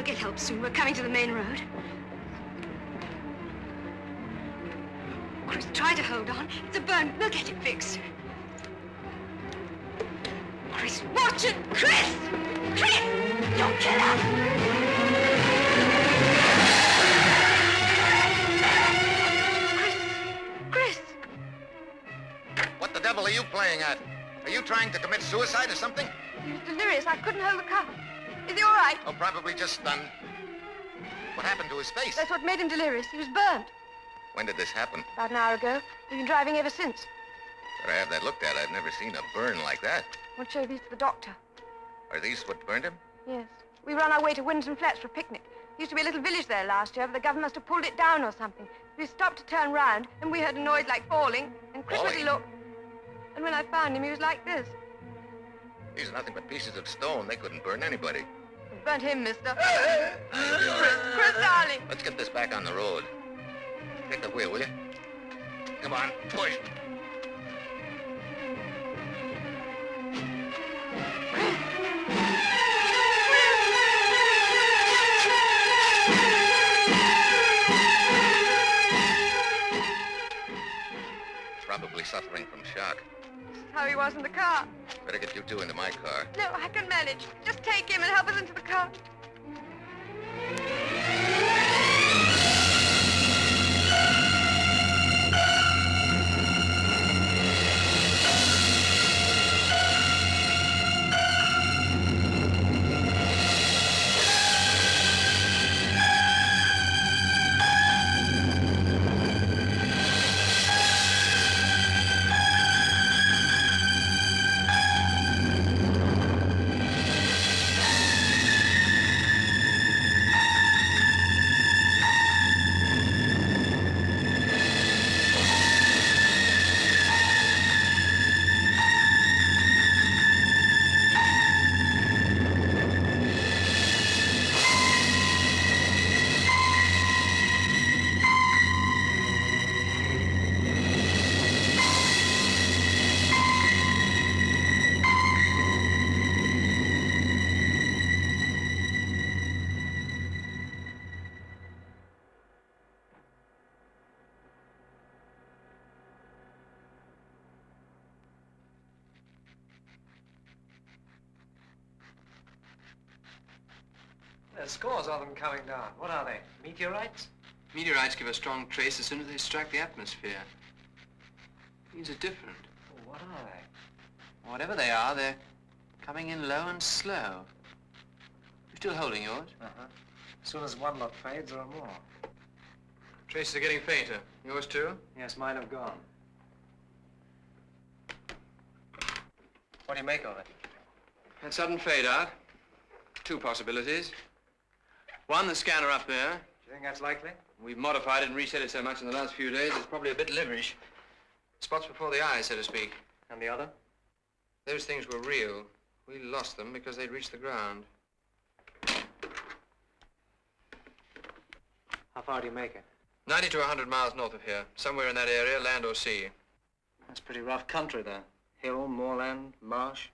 get help soon. We're coming to the main road. Chris, try to hold on. It's a burn. We'll get it fixed. Chris, watch it! Chris! Chris! Don't kill us! Chris! What the devil are you playing at? Are you trying to commit suicide or something? He was delirious. I couldn't hold the car. Is he all right? Oh, probably just stunned. What happened to his face? That's what made him delirious. He was burnt. When did this happen? About an hour ago. We've been driving ever since. Better have that looked at. I've never seen a burn like that. We'll show these to the doctor. Are these what burned him? Yes. We were on our way to Windsor Flats for a picnic. There used to be a little village there last year, but the government must have pulled it down or something. We stopped to turn round, and we heard a noise like falling, and Chris went to look. And when I found him, he was like this. These are nothing but pieces of stone. They couldn't burn anybody. It burnt him, mister. You'll be all right. Chris, darling. Let's get this back on the road. Take the wheel, will you? Come on, push. Probably suffering from shock. This is how he was in the car. Better get you two into my car. No, I can manage. Just take him and help us into the car. There's scores of them coming down. What are they? Meteorites? Meteorites give a strong trace as soon as they strike the atmosphere. These are different. Oh, what are they? Whatever they are, they're coming in low and slow. You still holding yours? Uh-huh. As soon as one lot fades, there are more. Traces are getting fainter. Yours too? Yes, mine have gone. What do you make of it? That sudden fade out. Two possibilities. One, the scanner up there. Do you think that's likely? We've modified it and reset it so much in the last few days, it's probably a bit liverish. Spots before the eye, so to speak. And the other? Those things were real. We lost them because they'd reached the ground. How far do you make it? 90 to 100 miles north of here. Somewhere in that area, land or sea. That's pretty rough country there. Hill, moorland, marsh.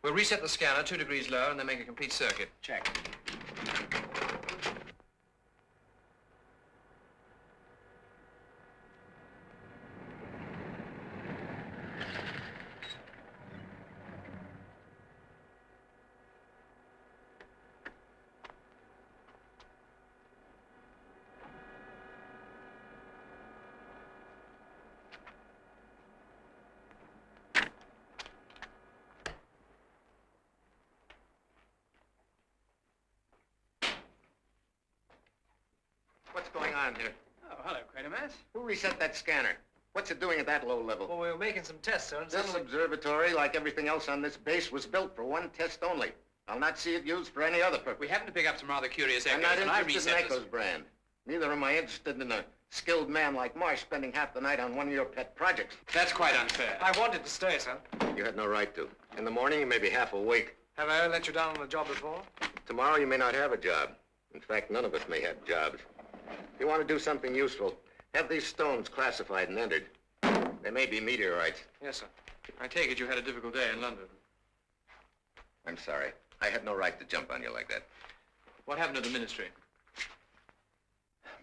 We'll reset the scanner 2 degrees lower and then make a complete circuit. Check. What's going on here? Oh, hello, Quatermass. Who reset that scanner? What's it doing at that low level? Well, we were making some tests, sir, and This suddenly... observatory, like everything else on this base, was built for one test only. I'll not see it used for any other purpose. We happen to pick up some rather curious echoes, I'm and not I interested reset in this. Echo's brand. Neither am I interested in a skilled man like Marsh spending half the night on one of your pet projects. That's quite unfair. I wanted to stay, sir. You had no right to. In the morning, you may be half awake. Have I ever let you down on a job before? Tomorrow, you may not have a job. In fact, none of us may have jobs. If you want to do something useful, have these stones classified and entered. They may be meteorites. Yes, sir. I take it you had a difficult day in London. I'm sorry. I had no right to jump on you like that. What happened to the ministry?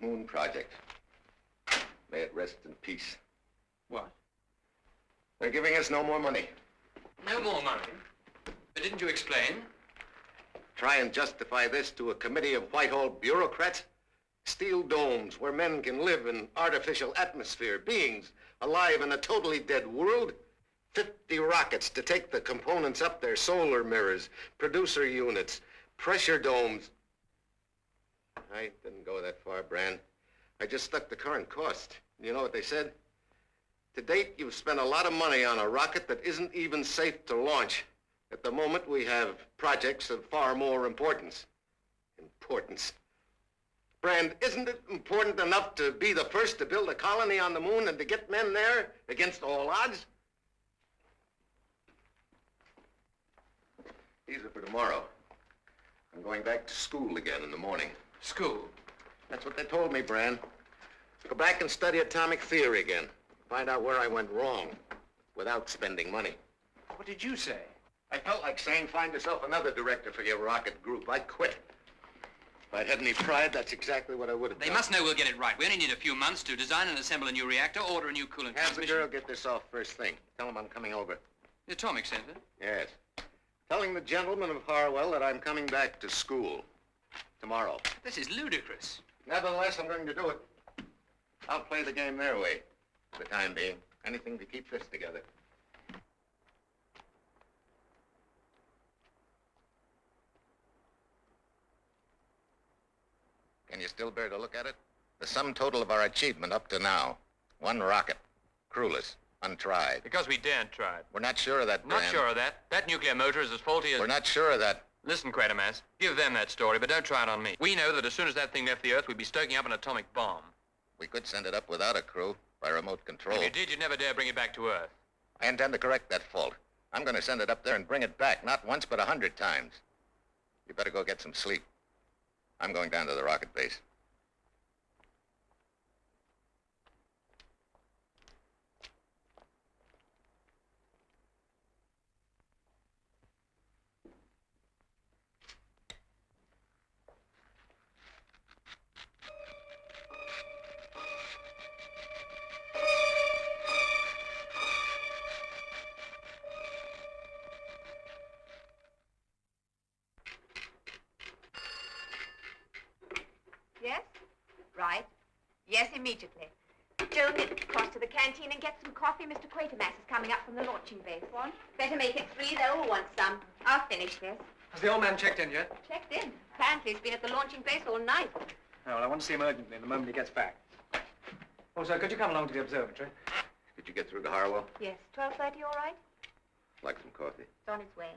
Moon project. May it rest in peace. What? They're giving us no more money. No more money? But didn't you explain? Try and justify this to a committee of Whitehall bureaucrats? Steel domes where men can live in artificial atmosphere, beings alive in a totally dead world? 50 rockets to take the components up there, solar mirrors, producer units, pressure domes. I didn't go that far, Brand. I just stuck the current cost. You know what they said? To date, you've spent a lot of money on a rocket that isn't even safe to launch. At the moment, we have projects of far more importance. Importance. Brand, isn't it important enough to be the first to build a colony on the moon and to get men there against all odds? These are for tomorrow. I'm going back to school again in the morning. School? That's what they told me, Brand. Go back and study atomic theory again. Find out where I went wrong without spending money. What did you say? I felt like saying, find yourself another director for your rocket group. I quit. If I'd had any pride, that's exactly what I would have done. They must know we'll get it right. We only need a few months to design and assemble a new reactor, order a new coolant Have the transmission. girl get this off first thing. Tell him I'm coming over. The atomic center? Yes. Telling the gentleman of Harwell that I'm coming back to school tomorrow. This is ludicrous. Nevertheless, I'm going to do it. I'll play the game their way for the time being. Anything to keep this together. Can you still bear to look at it? The sum total of our achievement up to now. One rocket. Crewless. Untried. Because we daren't try it. We're not sure of that, Not Brand. sure of that. That nuclear motor is as faulty as... We're not sure of that. Listen, Quatermass, give them that story, but don't try it on me. We know that as soon as that thing left the Earth, we'd be stoking up an atomic bomb. We could send it up without a crew, by remote control. If you did, you'd never dare bring it back to Earth. I intend to correct that fault. I'm going to send it up there and bring it back, not once, but 100 times. You better go get some sleep. I'm going down to the rocket base. Yes? Right. Yes, immediately. Joe, get across to the canteen and get some coffee. Mr. Quatermass is coming up from the launching base. One? Better make it 3. They'll all want some. I'll finish this. Has the old man checked in yet? Checked in. Apparently he's been at the launching base all night. Oh, well, I want to see him urgently the moment he gets back. Oh, sir, could you come along to the observatory? Did you get through to Harwell? Yes. 12:30, all right? Like some coffee. It's on its way.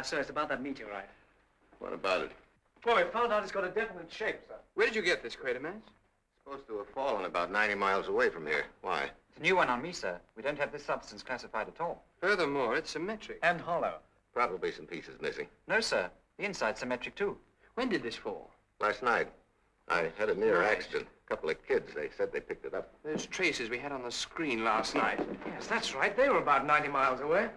Sir, it's about that meteorite. What about it? Well, we found out it's got a definite shape, sir. Where did you get this, Quatermass? Supposed to have fallen about 90 miles away from here. Why? It's a new one on me, sir. We don't have this substance classified at all. Furthermore, it's symmetric. And hollow. Probably some pieces missing. No, sir. The inside's symmetric, too. When did this fall? Last night, I had a near Right. accident. A couple of kids, they said they picked it up. Those traces we had on the screen last night. Yes, that's right. They were about 90 miles away.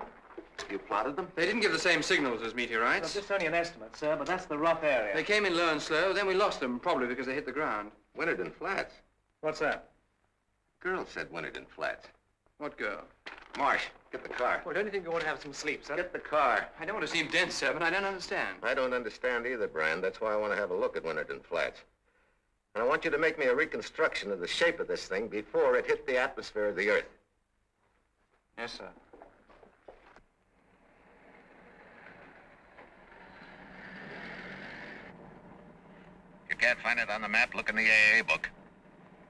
You plotted them? They didn't give the same signals as Well, meteorites. this is only an estimate, sir, but that's the rough area. They came in low and slow, then we lost them, probably because they hit the ground. Winterton Flats. What's that? Girl said Winterton Flats. What girl? Marsh, get the car. Well, don't you think you ought to have some sleep, sir? Get the car. I don't want to seem dense, sir, but I don't understand. I don't understand either, Brand. That's why I want to have a look at Winterton Flats. And I want you to make me a reconstruction of the shape of this thing before it hit the atmosphere of the Earth. Yes, sir. If you can't find it on the map, look in the AAA book.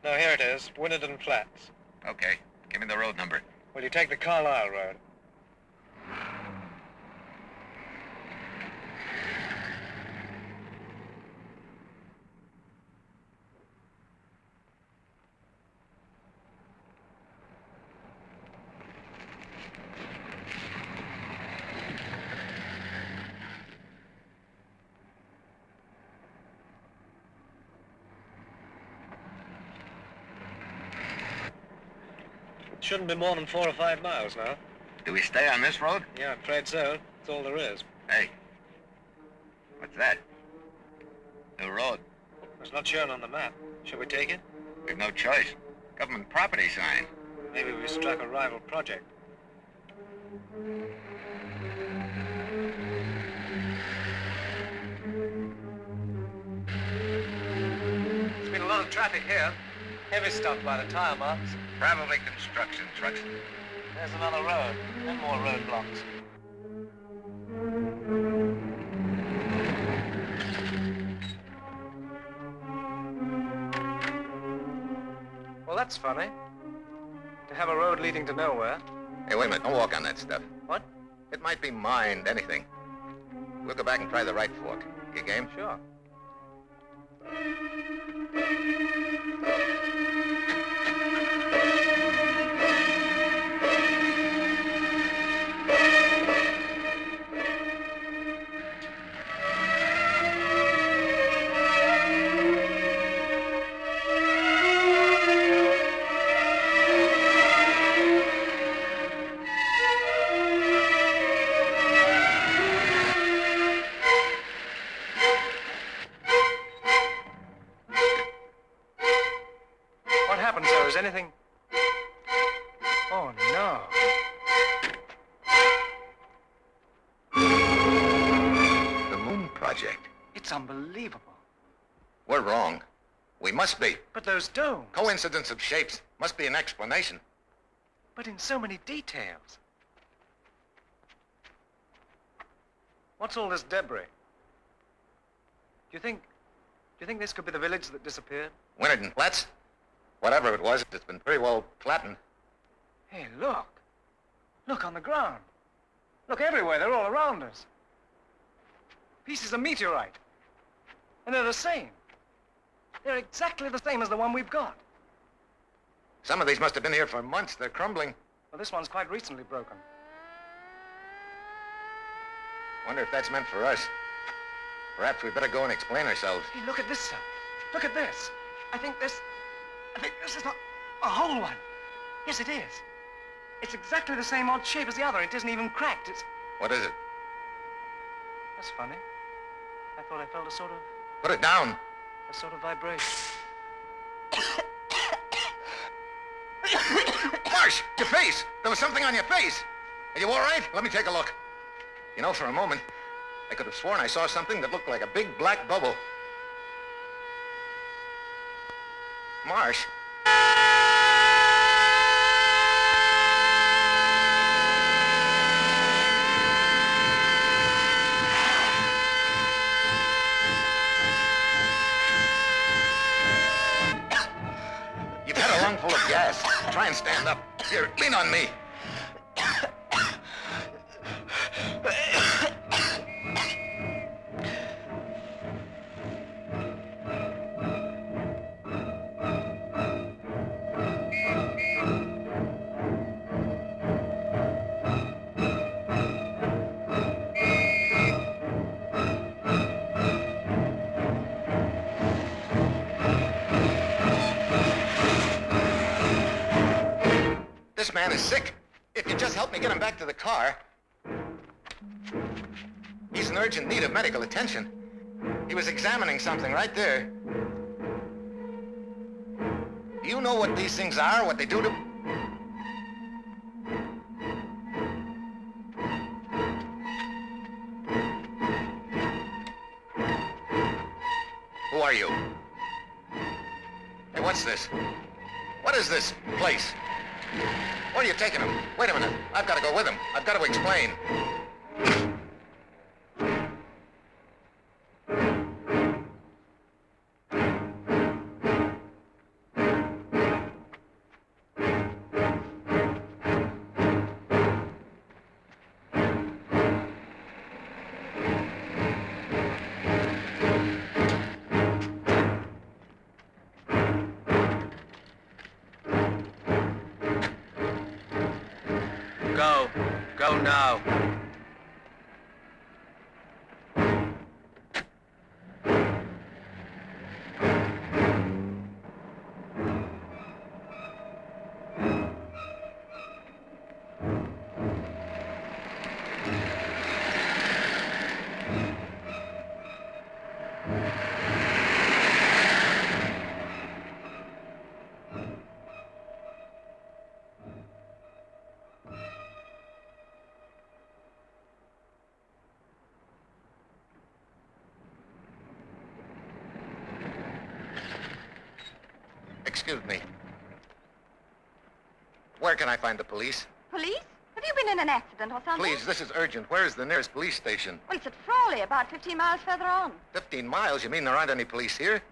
No, here it is. Winterton Flats. Okay. Give me the road number. Will you take the Carlisle Road? Shouldn't be more than 4 or 5 miles now. Do we stay on this road? Yeah, I'm afraid so. That's all there is. Hey. What's that? New road. It's not shown on the map. Shall we take it? We've no choice. Government property sign. Maybe we struck a rival project. There's been a lot of traffic here. Heavy stuff by the tire marks. Probably construction trucks. There's another road, and more roadblocks. Well, that's funny. To have a road leading to nowhere. Hey, wait a minute. Don't walk on that stuff. What? It might be mined, anything. We'll go back and try the right fork. You game? Sure. Anything? Oh, no. The Moon Project. It's unbelievable. We're wrong. We must be. But those domes. Coincidence of shapes must be an explanation. But in so many details. What's all this debris? Do you think this could be the village that disappeared? Winterton Flats? Whatever it was, it's been pretty well flattened. Hey, look. Look on the ground. Look everywhere. They're all around us. Pieces of meteorite. And they're the same. They're exactly the same as the one we've got. Some of these must have been here for months. They're crumbling. Well, this one's quite recently broken. Wonder if that's meant for us. Perhaps we'd better go and explain ourselves. Hey, look at this, sir. Look at this. I think this is a whole one. Yes, it is. It's exactly the same odd shape as the other. It isn't even cracked. It's... What is it? That's funny. I thought I felt a sort of... Put it down. A sort of vibration. Marsh, your face. There was something on your face. Are you all right? Let me take a look. You know, for a moment, I could have sworn I saw something that looked like a big black bubble. Marsh. You've had a lungful of gas. Try and stand up. Here, lean on me. This man is sick. If you just help me get him back to the car. He's in urgent need of medical attention. He was examining something right there. Do you know what these things are, what they do to... Who are you? Hey, what's this? What is this place? Where are you taking him? Wait a minute. I've got to go with him. I've got to explain. Go now. Excuse me. Where can I find the police? Police? Have you been in an accident or something? Please, this is urgent. Where is the nearest police station? Well, it's at Frawley, about 15 miles further on. 15 miles? You mean there aren't any police here?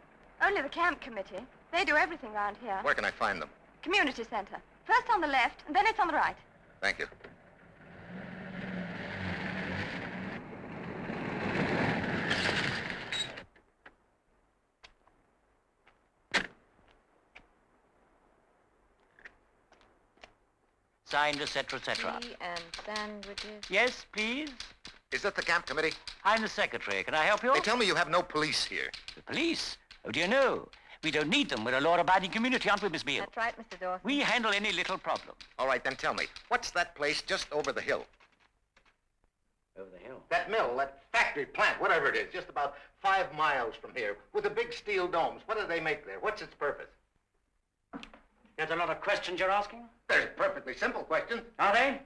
Only the camp committee. They do everything around here. Where can I find them? Community center. First on the left, and then it's on the right. Thank you. Signed, etc., etc. Tea and sandwiches. Yes, please? Is that the camp committee? I'm the secretary. Can I help you? They tell me you have no police here. The police? Oh, dear, no. We don't need them. We're a law-abiding community, aren't we, Miss Beale? That's right, Mr. Dawson. We handle any little problem. All right, then tell me, what's that place just over the hill? Over the hill? That mill, that factory plant, whatever it is, just about 5 miles from here, with the big steel domes. What do they make there? What's its purpose? There's a lot of questions you're asking? There's a perfectly simple question. Are they?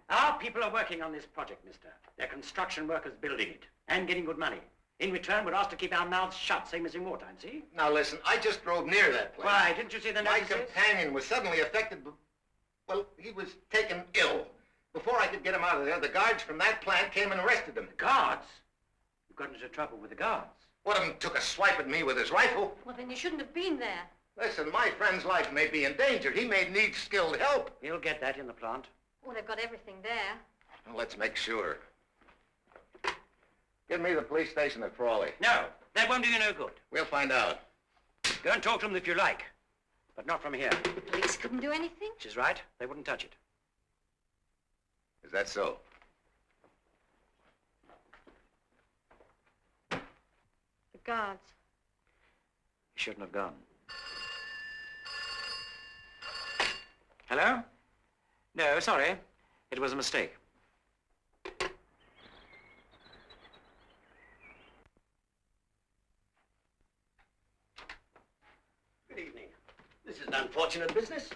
Our people are working on this project, mister. They're construction workers building it and getting good money. In return, we're asked to keep our mouths shut, same as in wartime, see? Now listen, I just drove near that place. Why, didn't you see the My notices? companion was suddenly affected. Well, he was taken ill. Before I could get him out of there, the guards from that plant came and arrested him. Guards? You got into trouble with the guards? One of them took a swipe at me with his rifle. Well, then you shouldn't have been there. Listen, my friend's life may be endangered. He may need skilled help. You'll get that in the plant. Well, they've got everything there. Well, let's make sure. Give me the police station at Frawley. No, that won't do you no good. We'll find out. Go and talk to them if you like, but not from here. The police couldn't do anything? She's right. They wouldn't touch it. Is that so? The guards. You shouldn't have gone. Hello? No, sorry. It was a mistake. Good evening. This is an unfortunate business.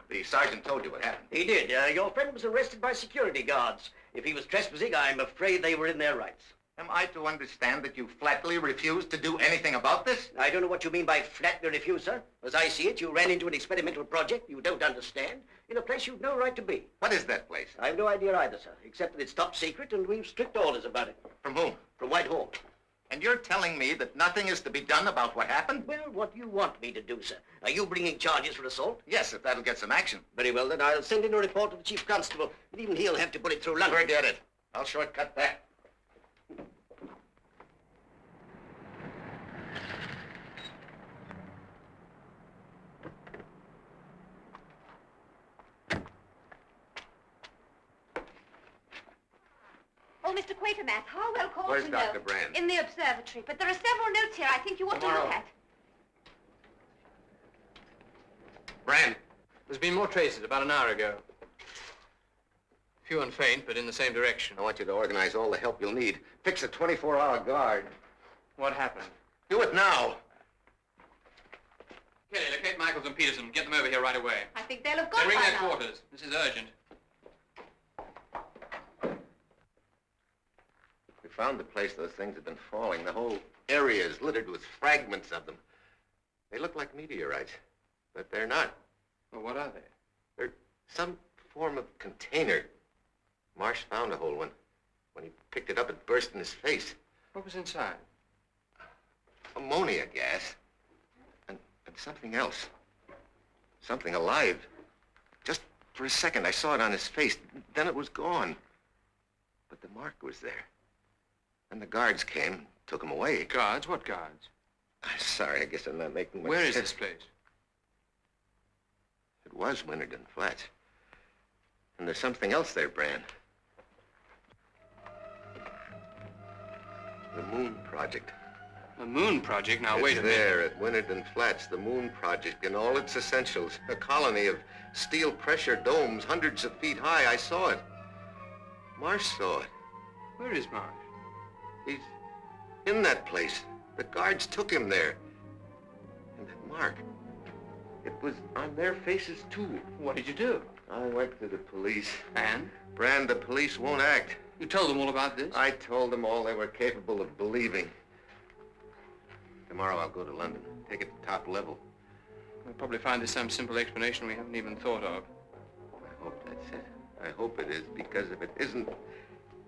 The sergeant told you what happened. He did. Your friend was arrested by security guards. If he was trespassing, I'm afraid they were in their rights. Am I to understand that you flatly refused to do anything about this? I don't know what you mean by flatly refuse, sir. As I see it, you ran into an experimental project you don't understand in a place you've no right to be. What is that place? I've no idea either, sir, except that it's top secret and we've strict orders about it. From whom? From Whitehall. And you're telling me that nothing is to be done about what happened? Well, what do you want me to do, sir? Are you bringing charges for assault? Yes, if that'll get some action. Very well, then I'll send in a report to the chief constable, and even he'll have to put it through London. Forget it. I'll shortcut that. Oh, Mr. Quatermass, how well called Where's to know. Dr. Brand? In the observatory, but there are several notes here I think you ought to look at. Brand, there's been more traces about an hour ago. Few and faint, but in the same direction. I want you to organize all the help you'll need. Fix a 24-hour guard. What happened? Do it now. Kelly, locate Michaels and Peterson. Get them over here right away. I think they'll have gone Then ring by their now. quarters. This is urgent. We found the place those things have been falling. The whole area is littered with fragments of them. They look like meteorites, but they're not. Well, what are they? They're some form of container. Marsh found a whole one. When he picked it up, it burst in his face. What was inside? Ammonia gas. And something else. Something alive. Just for a second, I saw it on his face. Then it was gone. But the mark was there. And the guards came, took him away. Guards? What guards? I'm sorry, I guess I'm not making much Where is sense. this place? It was Winterden Flats. And there's something else there, Brand. The Moon Project. The Moon Project? Now, wait a It's minute. there at Winterden Flats, the Moon Project in all its essentials. A colony of steel pressure domes, hundreds of feet high. I saw it. Marsh saw it. Where is Marsh? He's in that place. The guards took him there. And that mark, it was on their faces, too. What did you do? I went to the police. And? Brand, the police won't act. You told them all about this? I told them all they were capable of believing. Tomorrow I'll go to London. Take it to top level. We'll probably find there's some simple explanation we haven't even thought of. I hope that's it. I hope it is, because if it isn't,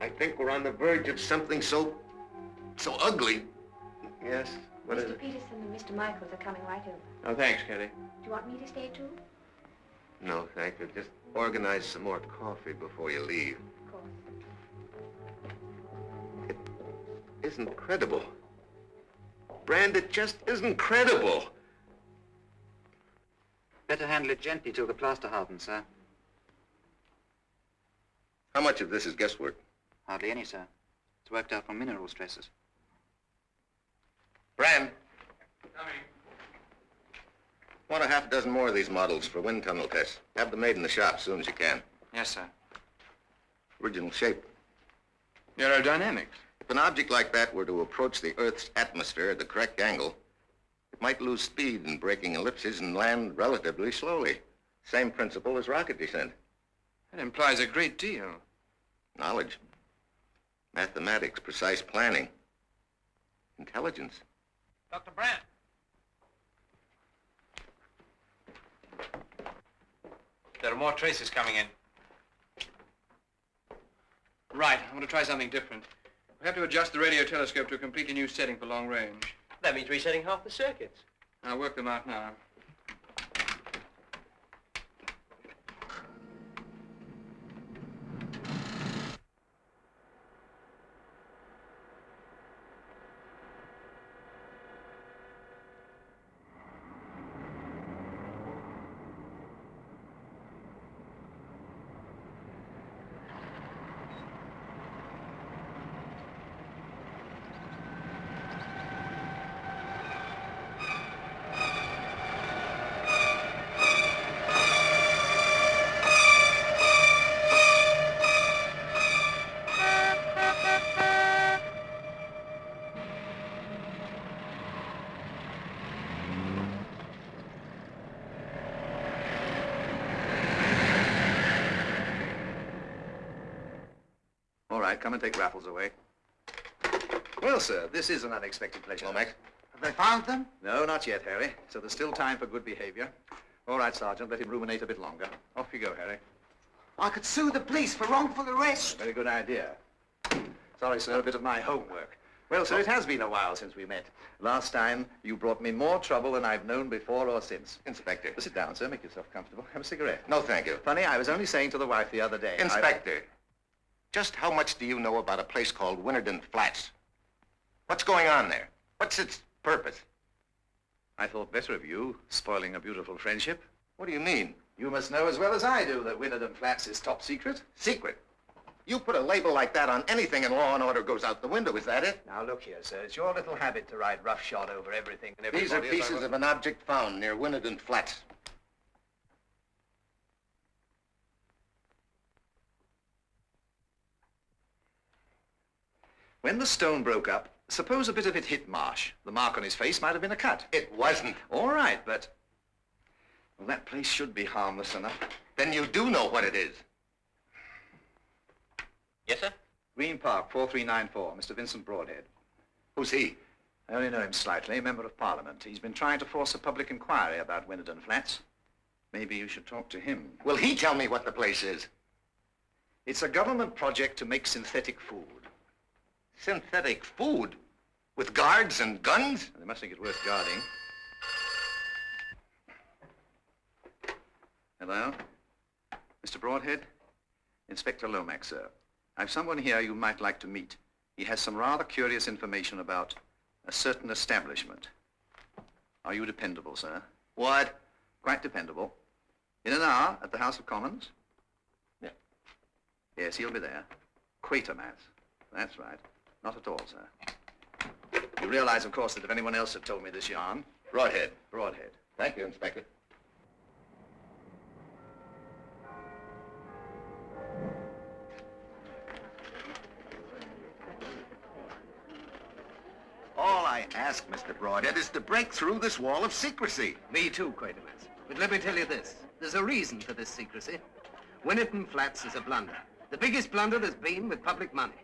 I think we're on the verge of something so ugly. Yes, what is Mr. it? Peterson and Mr. Michaels are coming right over. Oh, thanks, Kelly. Do you want me to stay too? No, thank you. Just organize some more coffee before you leave. Of course. It isn't credible. Brand, it just isn't credible. Better handle it gently till the plaster hardens, sir. How much of this is guesswork? Hardly any, sir. It's worked out from mineral stresses. Brand, Coming. want a half dozen more of these models for wind tunnel tests. Have them made in the shop as soon as you can. Yes, sir. Original shape. Aerodynamics. If an object like that were to approach the Earth's atmosphere at the correct angle, it might lose speed in braking ellipses and land relatively slowly. Same principle as rocket descent. That implies a great deal. Knowledge. Mathematics, precise planning. Intelligence. Dr. Brandt. There are more traces coming in. Right, I want to try something different. We have to adjust the radio telescope to a completely new setting for long range. That means resetting half the circuits. I'll work them out now. All right, come and take Raffles away. Well, sir, this is an unexpected pleasure. Lomax? Have they found them? No, not yet, Harry. So there's still time for good behavior. All right, Sergeant, let him ruminate a bit longer. Off you go, Harry. I could sue the police for wrongful arrest. Very good idea. Sorry, sir, a bit of my homework. Well, sir, it has been a while since we met. Last time, you brought me more trouble than I've known before or since. Inspector. Sit down, sir. Make yourself comfortable. Have a cigarette. No, thank you. Funny, I was only saying to the wife the other day... Inspector, just how much do you know about a place called Winterden Flats? What's going on there? What's its purpose? I thought better of you, spoiling a beautiful friendship. What do you mean? You must know as well as I do that Winterden Flats is top secret. Secret? You put a label like that on anything and law and order goes out the window, is that it? Now, look here, sir. It's your little habit to ride roughshod over everything and everybody. These are pieces of an object found near Winterden Flats. When the stone broke up, suppose a bit of it hit Marsh. The mark on his face might have been a cut. It wasn't. All right, but... Well, that place should be harmless enough. Then you do know what it is. Yes, sir? Green Park, 4394, Mr. Vincent Broadhead. Who's he? I only know him slightly, Member of Parliament. He's been trying to force a public inquiry about Winterden Flats. Maybe you should talk to him. Will he tell me what the place is? It's a government project to make synthetic food. Synthetic food? With guards and guns? They must think it worth guarding. Hello? Mr. Broadhead? Inspector Lomax, sir. I've someone here you might like to meet. He has some rather curious information about a certain establishment. Are you dependable, sir? What? Quite dependable. In an hour at the House of Commons? Yeah. Yes, he'll be there. Quatermass. That's right. Not at all, sir. You realize, of course, that if anyone else had told me this yarn... Broadhead. Broadhead. Thank you, Inspector. All I ask, Mr. Broadhead, is to break through this wall of secrecy. Me too, Quatermass. But let me tell you this. There's a reason for this secrecy. Winterden Flats is a blunder. The biggest blunder there's been with public money.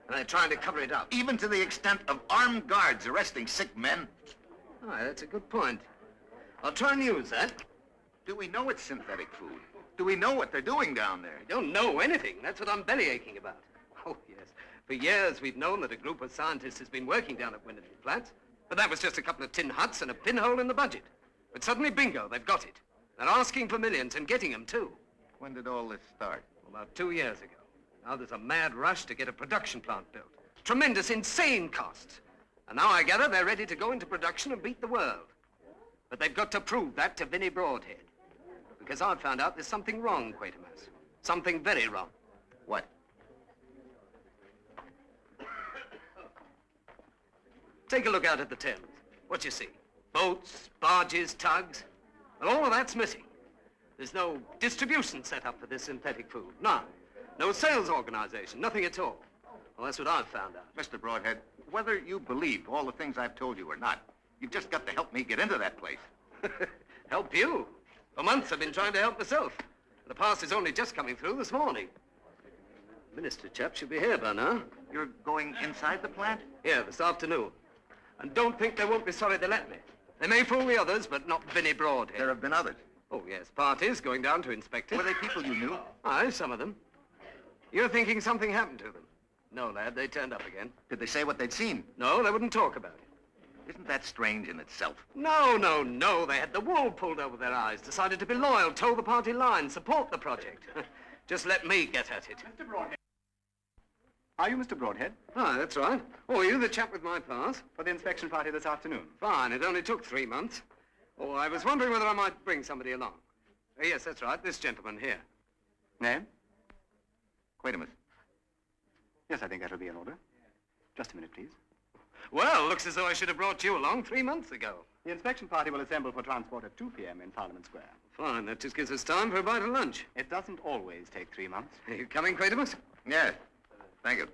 And they're trying to cover it up. Even to the extent of armed guards arresting sick men. Oh, that's a good point. I'll try and use that. Do we know it's synthetic food? Do we know what they're doing down there? We don't know anything. That's what I'm bellyaching about. Oh, yes. For years, we've known that a group of scientists has been working down at Winterton Flats, but that was just a couple of tin huts and a pinhole in the budget. But suddenly, bingo, they've got it. They're asking for millions and getting them, too. When did all this start? About 2 years ago. Now there's a mad rush to get a production plant built. Tremendous, insane costs. And now I gather they're ready to go into production and beat the world. But they've got to prove that to Vinnie Broadhead. Because I've found out there's something wrong, Quatermass. Something very wrong. What? Take a look out at the Thames. What you see? Boats, barges, tugs. Well, all of that's missing. There's no distribution set up for this synthetic food. None. No sales organization. Nothing at all. Well, that's what I've found out. Mr. Broadhead, whether you believe all the things I've told you or not, you've just got to help me get into that place. Help you? For months I've been trying to help myself. The pass is only just coming through this morning. The minister chap should be here by now. You're going inside the plant? Yeah, this afternoon. And don't think they won't be sorry they let me. They may fool the others, but not Vinnie Broadhead. There have been others. Oh, yes, parties going down to inspect it. Were they people you knew? Aye, some of them. You're thinking something happened to them? No, lad, they turned up again. Did they say what they'd seen? No, they wouldn't talk about it. Isn't that strange in itself? No, no, no. They had the wool pulled over their eyes, decided to be loyal, toe the party line, support the project. Just let me get at it. Mr. Broadhead. Are you Mr. Broadhead? Ah, that's right. Oh, are you the chap with my pass? For the inspection party this afternoon. Fine. It only took 3 months. Oh, I was wondering whether I might bring somebody along. Yes, that's right. This gentleman here. Name? Quatermass. Yes, I think that'll be in order. Just a minute, please. Well, looks as though I should have brought you along 3 months ago. The inspection party will assemble for transport at 2 p.m. in Parliament Square. Fine. That just gives us time for a bite of lunch. It doesn't always take 3 months. Are you coming, Quatermass? Yes. Thank you.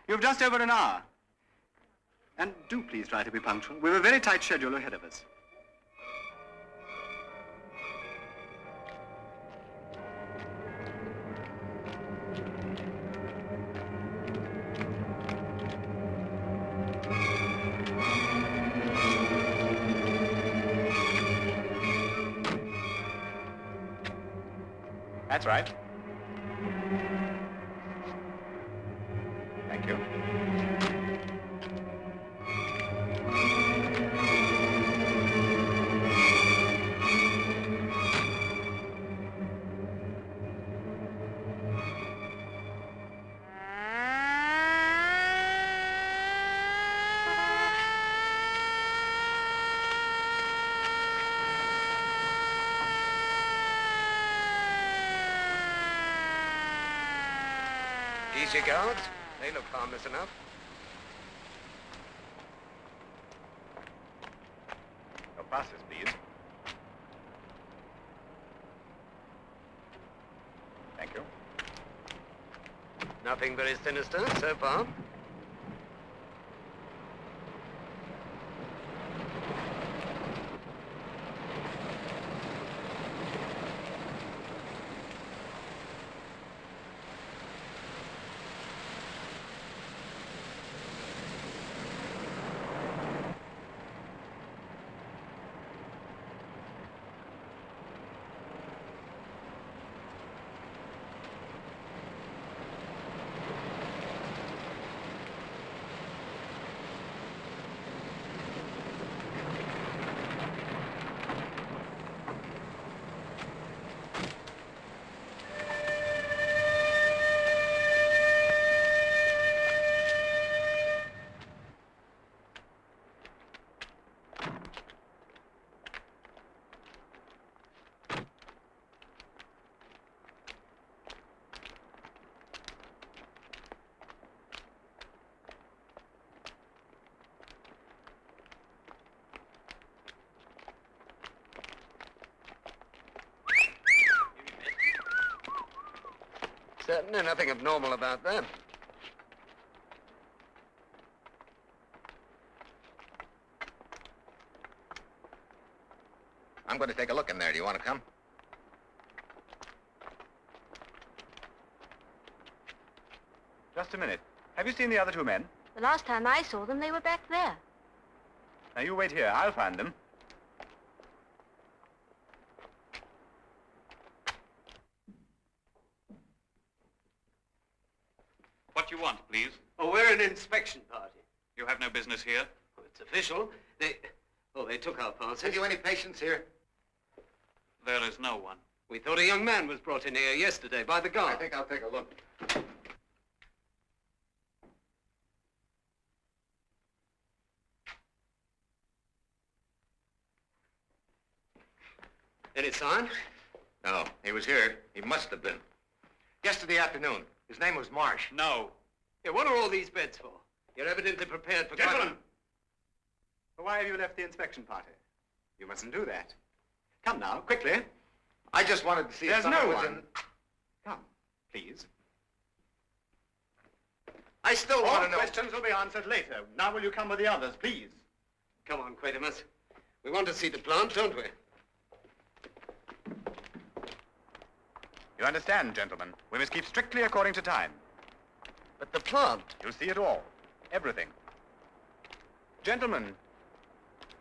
You've just over an hour. And do please try to be punctual. We've a very tight schedule ahead of us. That's right. Thank you. Easy guards. They look harmless enough. Your passes, please. Thank you. Nothing very sinister so far. Certainly nothing abnormal about that. I'm going to take a look in there. Do you want to come? Just a minute. Have you seen the other 2 men? The last time I saw them, they were back there. Now, you wait here. I'll find them. What do you want, please? Oh, we're an inspection party. You have no business here. Oh, it's official. They took our passes. Have you any patients here? There is no one. We thought a young man was brought in here yesterday by the guard. I think I'll take a look. Any sign? No, he was here. He must have been. Yesterday afternoon. His name was Marsh. No. Yeah, what are all these beds for? You're evidently prepared for... Gentlemen! Why have you left the inspection party? You mustn't do that. Come now, quickly. I just wanted to see if There's someone no was one. in... Come, please. I still All want to know... questions will be answered later. Now will you come with the others, please? Come on, Quatermass. We want to see the plant, don't we? You understand, gentlemen. We must keep strictly according to time. But the plant... You'll see it all. Everything. Gentlemen,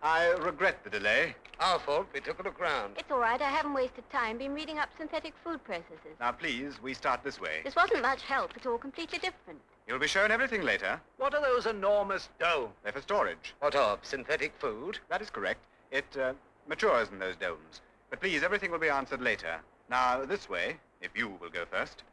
I regret the delay. Our fault. We took a look round. It's all right. I haven't wasted time. Been reading up synthetic food processes. Now, please, we start this way. This wasn't much help. It's all completely different. You'll be shown everything later. What are those enormous domes? They're for storage. What of? Synthetic food? That is correct. It matures in those domes. But please, everything will be answered later. Now, this way, if you will go first.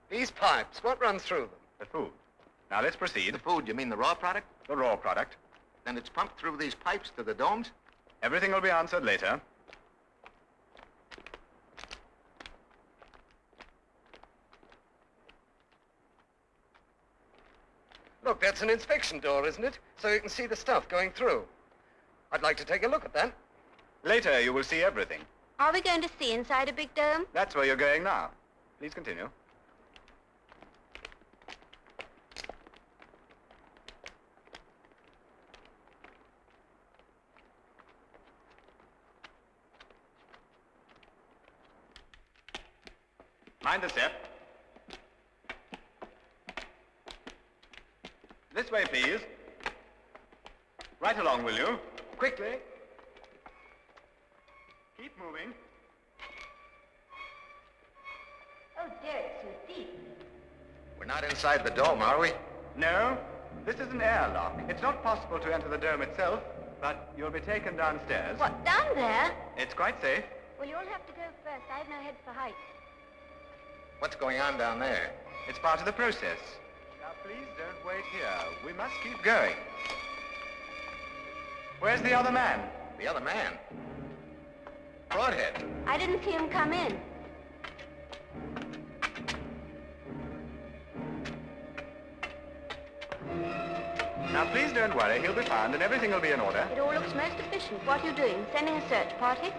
These pipes, what runs through them? The food. Now, let's proceed. The food, you mean the raw product? The raw product. Then it's pumped through these pipes to the domes? Everything will be answered later. Look, that's an inspection door, isn't it? So you can see the stuff going through. I'd like to take a look at that. Later, you will see everything. Are we going to see inside a big dome? That's where you're going now. Please continue. Mind the step. This way, please. Right along, will you? Quickly. Keep moving. Oh, dear, it's so deep. We're not inside the dome, are we? No, this is an airlock. It's not possible to enter the dome itself, but you'll be taken downstairs. What, down there? It's quite safe. Well, you'll have to go first. I have no head for heights. What's going on down there? It's part of the process. Now, please don't wait here. We must keep going. Where's the other man? The other man? Broadhead. I didn't see him come in. Now, please don't worry. He'll be found and everything will be in order. It all looks most efficient. What are you doing? Sending a search party?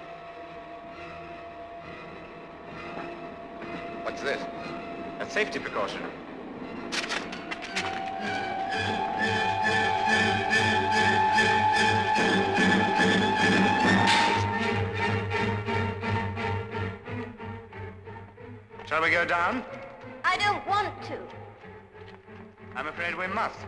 What's this? A safety precaution. Shall we go down? I don't want to. I'm afraid we must.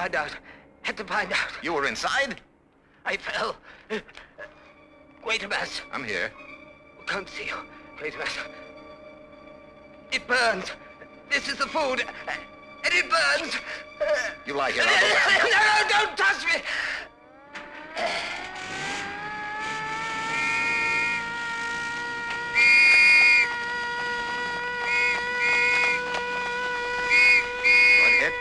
find out. Had to find out. You were inside? I fell. Quatermass. I'm here. Can't see you. Quatermass. It burns. This is the food. And it burns. You lie here. No, don't touch me. Broadhead?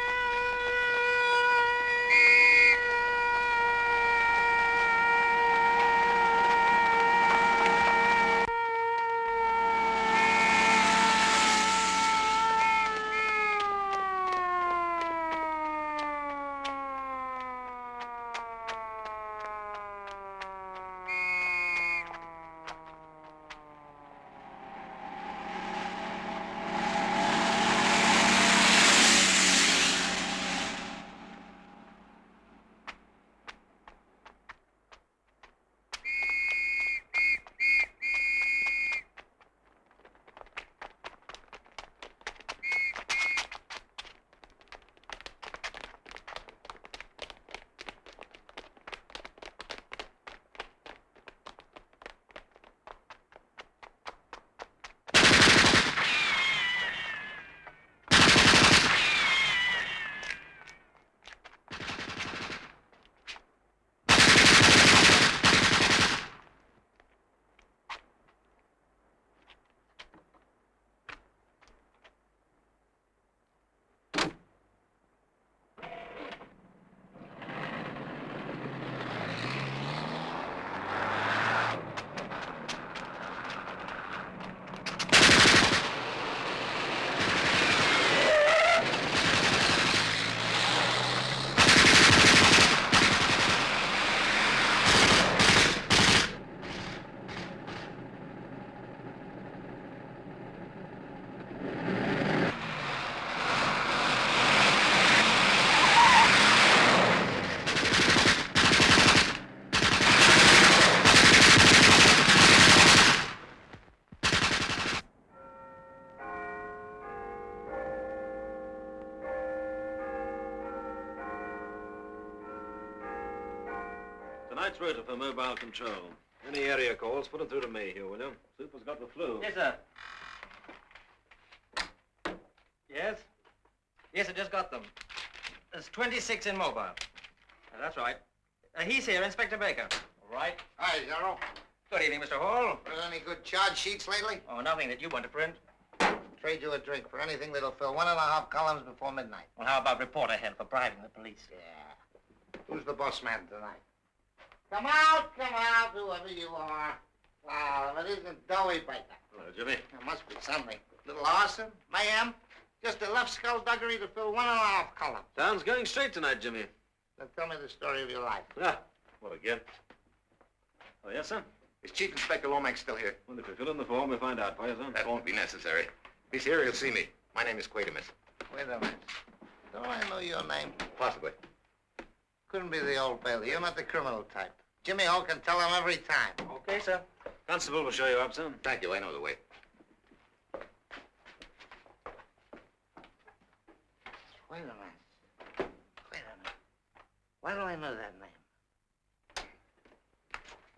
Tonight's rota for mobile control. Any area calls, put them through to me here, will you? Super's got the flu. Yes, sir. Yes? Yes, I just got them. There's 26 in mobile. That's right. He's here, Inspector Baker. All right. Hi, Zero. Good evening, Mr. Hall. Got any good charge sheets lately? Oh, nothing that you want to print. Trade you a drink for anything that'll fill 1.5 columns before midnight. Well, how about reporter help for bribing the police? Yeah. Who's the boss man tonight? Come out, whoever you are. Wow, if it isn't Doughy Baker. Hello, Jimmy. There must be something. Little arson, mayhem, just enough skullduggery to fill 1.5 columns. Town's going straight tonight, Jimmy. Then tell me the story of your life. Ah, what again? Oh, yes, sir? Is Chief Inspector Lomax still here? Well, if you fill in the form, we'll find out for you, sir. That won't be necessary. If he's here, he'll see me. My name is Quatermass. Wait a minute. Don't I know your name? Possibly. Couldn't be the Old Bailey. You're not the criminal type. Jimmy Hall can tell him every time. Okay, sir. Constable will show you up, sir. Thank you. I know the way. Wait a minute. Why do I know that name?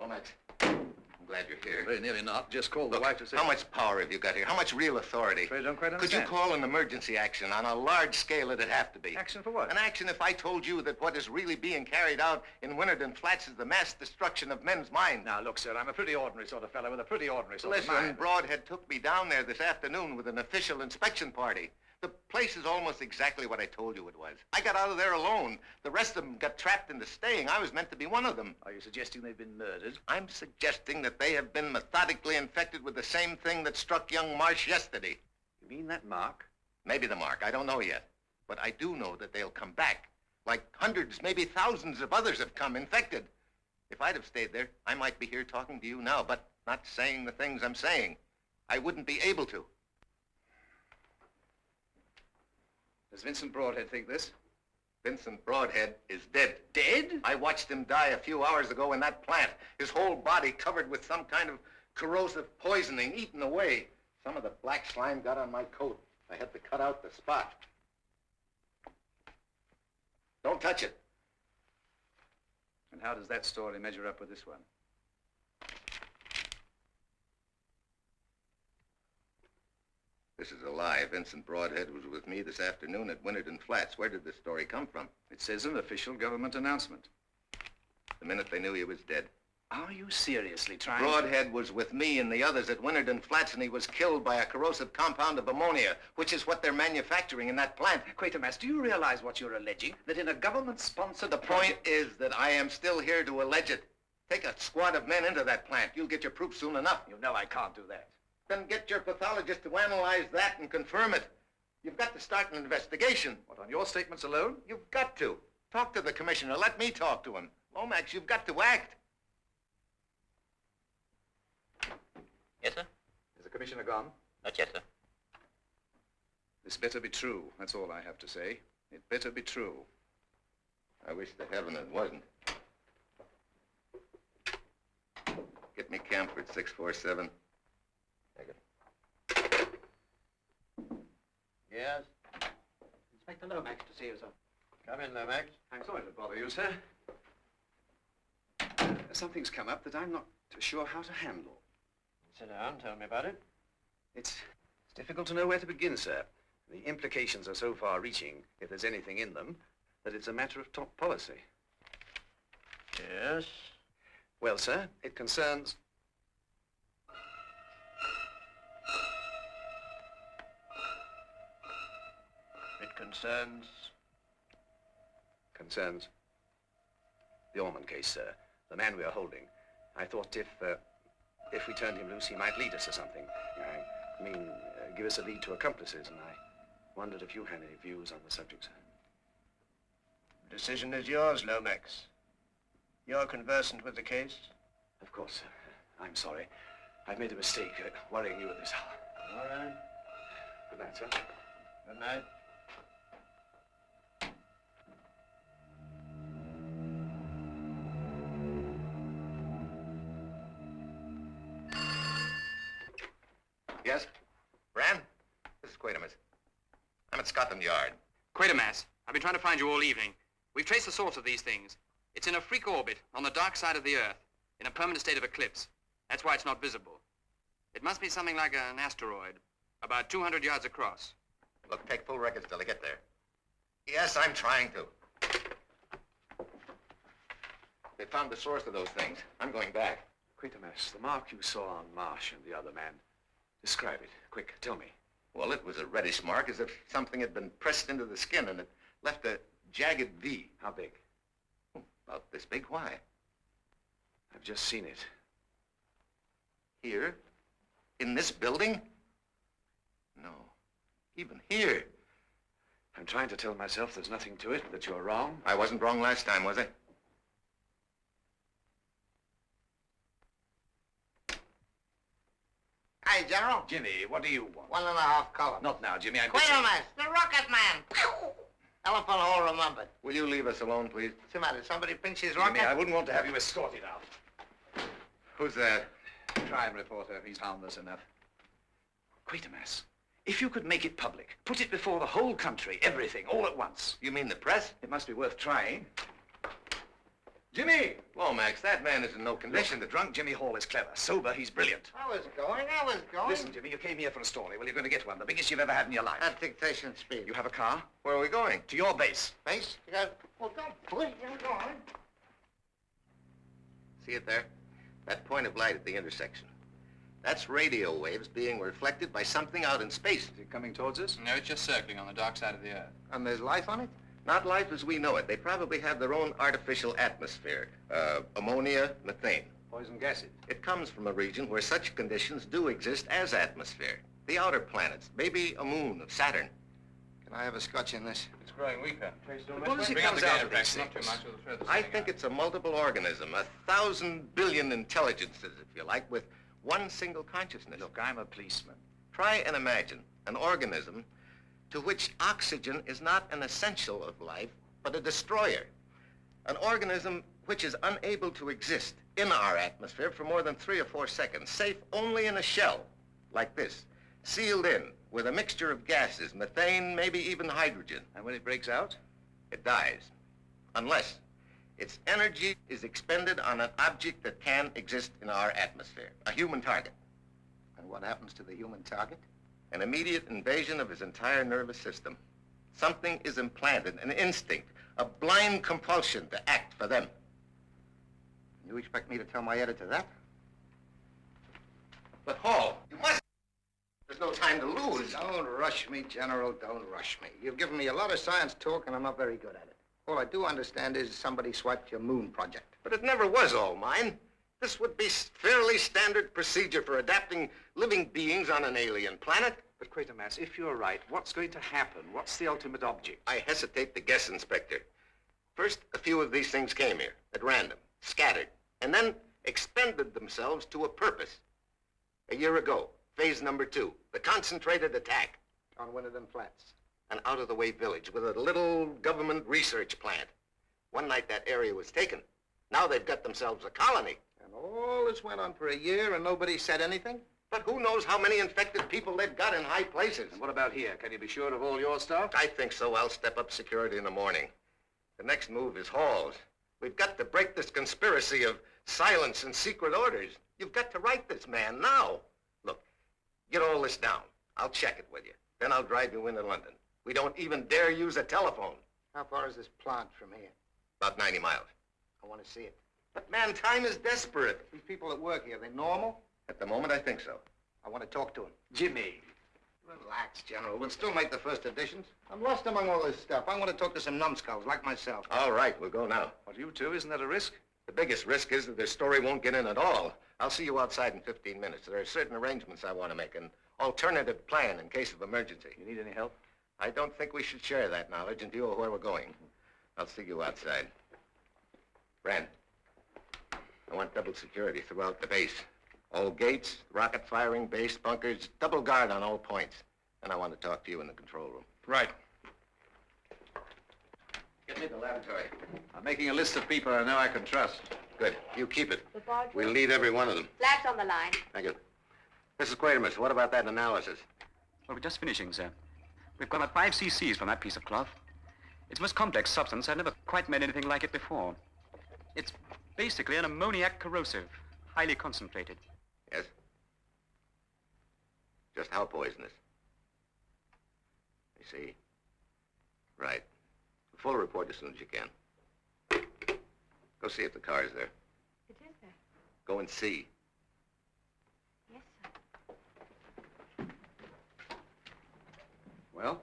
Lomax, I'm glad you're here. Very nearly not. Just called the wife to say... How much power have you got here? How much real authority? I don't quite Could understand. you call an emergency action on a large scale? It'd have to be. Action for what? An action if I told you that what is really being carried out in Winterden Flats is the mass destruction of men's minds. Now, look, sir, I'm a pretty ordinary sort of fellow with a pretty ordinary sort of Listen, mind. Broadhead took me down there this afternoon with an official inspection party. The place is almost exactly what I told you it was. I got out of there alone. The rest of them got trapped into staying. I was meant to be one of them. Are you suggesting they've been murdered? I'm suggesting that they have been methodically infected with the same thing that struck young Marsh yesterday. You mean that mark? Maybe the mark. I don't know yet. But I do know that they'll come back. Like hundreds, maybe thousands of others have come infected. If I'd have stayed there, I might be here talking to you now, but not saying the things I'm saying. I wouldn't be able to. Does Vincent Broadhead think this? Vincent Broadhead is dead. Dead? I watched him die a few hours ago in that plant. His whole body covered with some kind of corrosive poisoning, eaten away. Some of the black slime got on my coat. I had to cut out the spot. Don't touch it. And how does that story measure up with this one? This is a lie. Vincent Broadhead was with me this afternoon at Winterton Flats. Where did this story come from? It says an official government announcement. The minute they knew he was dead. Are you seriously trying Broadhead was with me and the others at Winterton Flats, and he was killed by a corrosive compound of ammonia, which is what they're manufacturing in that plant. Quatermass, do you realize what you're alleging? That in a government-sponsored The point is that I am still here to allege it. Take a squad of men into that plant. You'll get your proof soon enough. You know I can't do that. Then get your pathologist to analyze that and confirm it. You've got to start an investigation. What, on your statements alone? You've got to. Talk to the commissioner. Let me talk to him. Lomax, you've got to act. Yes, sir? Is the commissioner gone? Not yet, sir. This better be true. That's all I have to say. It better be true. I wish to heaven it wasn't. Get me Camford 647. Yes? Inspector Lomax to see you, sir. Come in, Lomax. I'm sorry to bother you, sir. Something's come up that I'm not sure how to handle. Sit down, tell me about it. It's difficult to know where to begin, sir. The implications are so far-reaching, if there's anything in them, that it's a matter of top policy. Yes? Well, sir, it concerns... It concerns... Concerns the Ormond case, sir. The man we are holding. I thought if we turned him loose, he might lead us to something. I mean, give us a lead to accomplices, and I wondered if you had any views on the subject, sir. The decision is yours, Lomax. You're conversant with the case? Of course, sir. I'm sorry. I've made a mistake worrying you at this hour. All right. Good night, sir. Good night. Yes? Bran? This is Quatermass. I'm at Scotland Yard. Quatermass, I've been trying to find you all evening. We've traced the source of these things. It's in a freak orbit on the dark side of the Earth, in a permanent state of eclipse. That's why it's not visible. It must be something like an asteroid, about 200 yards across. Look, take full records till I get there. Yes, I'm trying to. They found the source of those things. I'm going back. Quatermass, the mark you saw on Marsh and the other man. Describe it. Quick, tell me. Well, it was a reddish mark, as if something had been pressed into the skin, and it left a jagged V. How big? About this big. Why? I've just seen it. Here? In this building? No. Even here. I'm trying to tell myself there's nothing to it, that you're wrong. I wasn't wrong last time, was I? Hi, General. Jimmy, what do you want? 1.5 columns. Not now, Jimmy. I'm Quatermass, the rocket man. Elephant hole remembered. Will you leave us alone, please? What's the matter? Somebody pinch his rocket? Jimmy, I wouldn't want to have you escorted out. Who's that? Crime reporter. He's harmless enough. Quatermass, if you could make it public, put it before the whole country, everything, all at once. You mean the press? It must be worth trying. Jimmy! Lomax, that man is in no condition. Look, the drunk Jimmy Hall is clever. Sober, he's brilliant. I was going. Listen, Jimmy, you came here for a story. Well, you're going to get one, the biggest you've ever had in your life. At dictation speed. You have a car? Where are we going? To your base. Base? You got... Well, don't push. I'm going. See it there? That point of light at the intersection. That's radio waves being reflected by something out in space. Is it coming towards us? No, it's just circling on the dark side of the Earth. And there's life on it? Not life as we know it. They probably have their own artificial atmosphere. Ammonia, methane. Poison gases. It comes from a region where such conditions do exist as atmosphere. The outer planets, maybe a moon of Saturn. Can I have a scotch in this? It's growing weaker. What does it Bring up comes the out gator of packs, these not too things? much, we'll throw the I thing think out. it's a multiple organism, 1,000 billion intelligences, if you like, with one single consciousness. Look, I'm a policeman. Try and imagine an organism to which oxygen is not an essential of life, but a destroyer. An organism which is unable to exist in our atmosphere for more than 3 or 4 seconds, safe only in a shell, like this, sealed in with a mixture of gases, methane, maybe even hydrogen. And when it breaks out? It dies. unless its energy is expended on an object that can exist in our atmosphere, a human target. And what happens to the human target? An immediate invasion of his entire nervous system. Something is implanted, an instinct, a blind compulsion to act for them. You expect me to tell my editor that? But Hall, you must. There's no time to lose. Don't rush me, General, don't rush me. You've given me a lot of science talk, and I'm not very good at it. All I do understand is somebody swiped your moon project. But it never was all mine. This would be fairly standard procedure for adapting living beings on an alien planet. But Quatermass, if you're right, what's going to happen? What's the ultimate object? I hesitate to guess, Inspector. First, a few of these things came here, at random, scattered, and then expended themselves to a purpose. A year ago, phase number 2, the concentrated attack. On Winterden Flats. An out-of-the-way village with a little government research plant. One night that area was taken. Now they've got themselves a colony. And all this went on for a year and nobody said anything? But who knows how many infected people they've got in high places? And what about here? Can you be sure of all your stuff? I think so. I'll step up security in the morning. The next move is Hall's. We've got to break this conspiracy of silence and secret orders. You've got to write this man now. Look, get all this down. I'll check it with you. Then I'll drive you into London. We don't even dare use a telephone. How far is this plant from here? About 90 miles. I want to see it. But man, time is desperate. These people that work here, are they normal? At the moment, I think so. I want to talk to them. Jimmy. Relax, General. We'll still make the first editions. I'm lost among all this stuff. I want to talk to some numbskulls like myself. All right, we'll go now. What, you two? Isn't that a risk? The biggest risk is that their story won't get in at all. I'll see you outside in 15 minutes. There are certain arrangements I want to make, an alternative plan in case of emergency. You need any help? I don't think we should share that knowledge in view of where we're going. I'll see you outside. Brand, I want double security throughout the base. All gates, rocket firing, base, bunkers, double guard on all points. And I want to talk to you in the control room. Right. Get me the laboratory. I'm making a list of people I know I can trust. Good. You keep it. The barge? We'll need every one of them. Lab's on the line. Thank you. Mrs. Quatermass, what about that analysis? Well, we're just finishing, sir. We've got about 5 cc's from that piece of cloth. It's a most complex substance. I've never quite made anything like it before. It's basically an ammoniac corrosive, highly concentrated. Yes? Just how poisonous? I see. Right. Full report as soon as you can. Go see if the car is there. It is there. Go and see. Yes, sir. Well?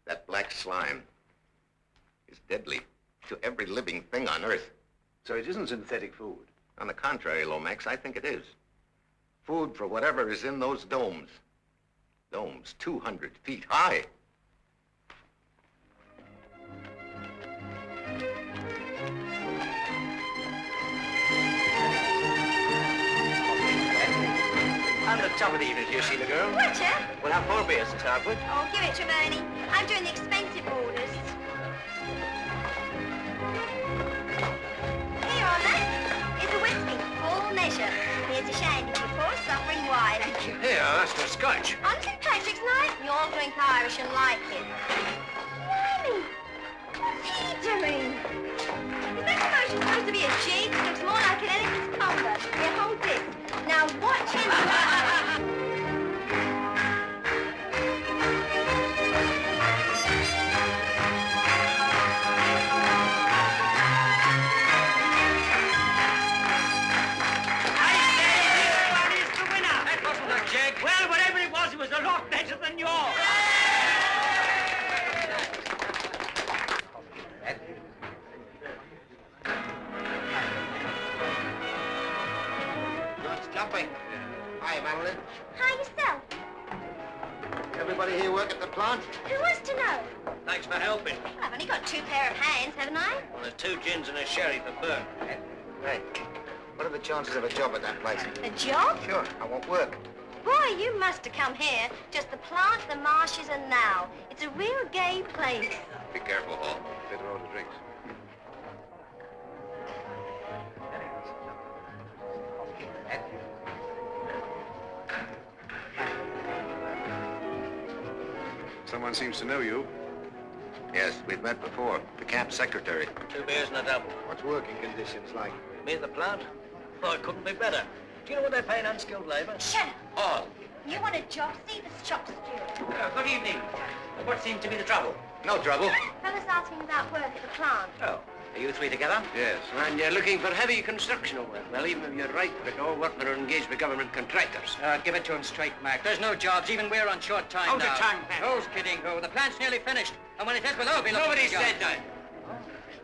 That black slime is deadly to every living thing on Earth. So it isn't synthetic food? On the contrary, Lomax, I think it is. Food for whatever is in those domes. Domes 200 feet high. On the top of the evening, do you see the girl? Watcher? We'll have 4 beers to start with. Oh, give it to Bernie. I'm doing the expensive orders. Here, on that. It's a whiskey, full measure. Here's a shandy for poor suffering wife. Thank you. Here, that's for scotch. On St. Patrick's night, you all drink Irish and like it. Blimey! What's he doing? Is that commotion supposed to be a jig? Looks more like an elephant's combo. Here, hold this. Now watch him. Well, whatever it was a lot better than yours. John's jumping. Hi, Madeline. Hi, yourself. Everybody here work at the plant? Who wants to know? Thanks for helping. I've only got 2 pair of hands, haven't I? Well, there's 2 gins and a sherry for Bert. Hey, what are the chances of a job at that place? A job? Sure, I won't work. Boy, you must have come here. Just the plant, the marshes, and now. It's a real gay place. Be careful, Hall. Better order drinks. Someone seems to know you. Yes, we've met before. The camp secretary. 2 beers and a double. What's working conditions like? Me at the plant? Oh, it couldn't be better. Do you know what they pay in unskilled labor? Shut up. All. You want a job? See the shop steward. Good evening. What seems to be the trouble? No trouble. Fellas asking about work at the plant. Oh, are you 3 together? Yes. And you're looking for heavy construction work. Well, even if you're right, we all work that are engaged with government contractors. Give it to him straight, Mac. There's no jobs. Even we're on short time Hold now. your tongue, Pat. Who's kidding who? The plant's nearly finished. And when it is, we'll all be looking Nobody for jobs. said that.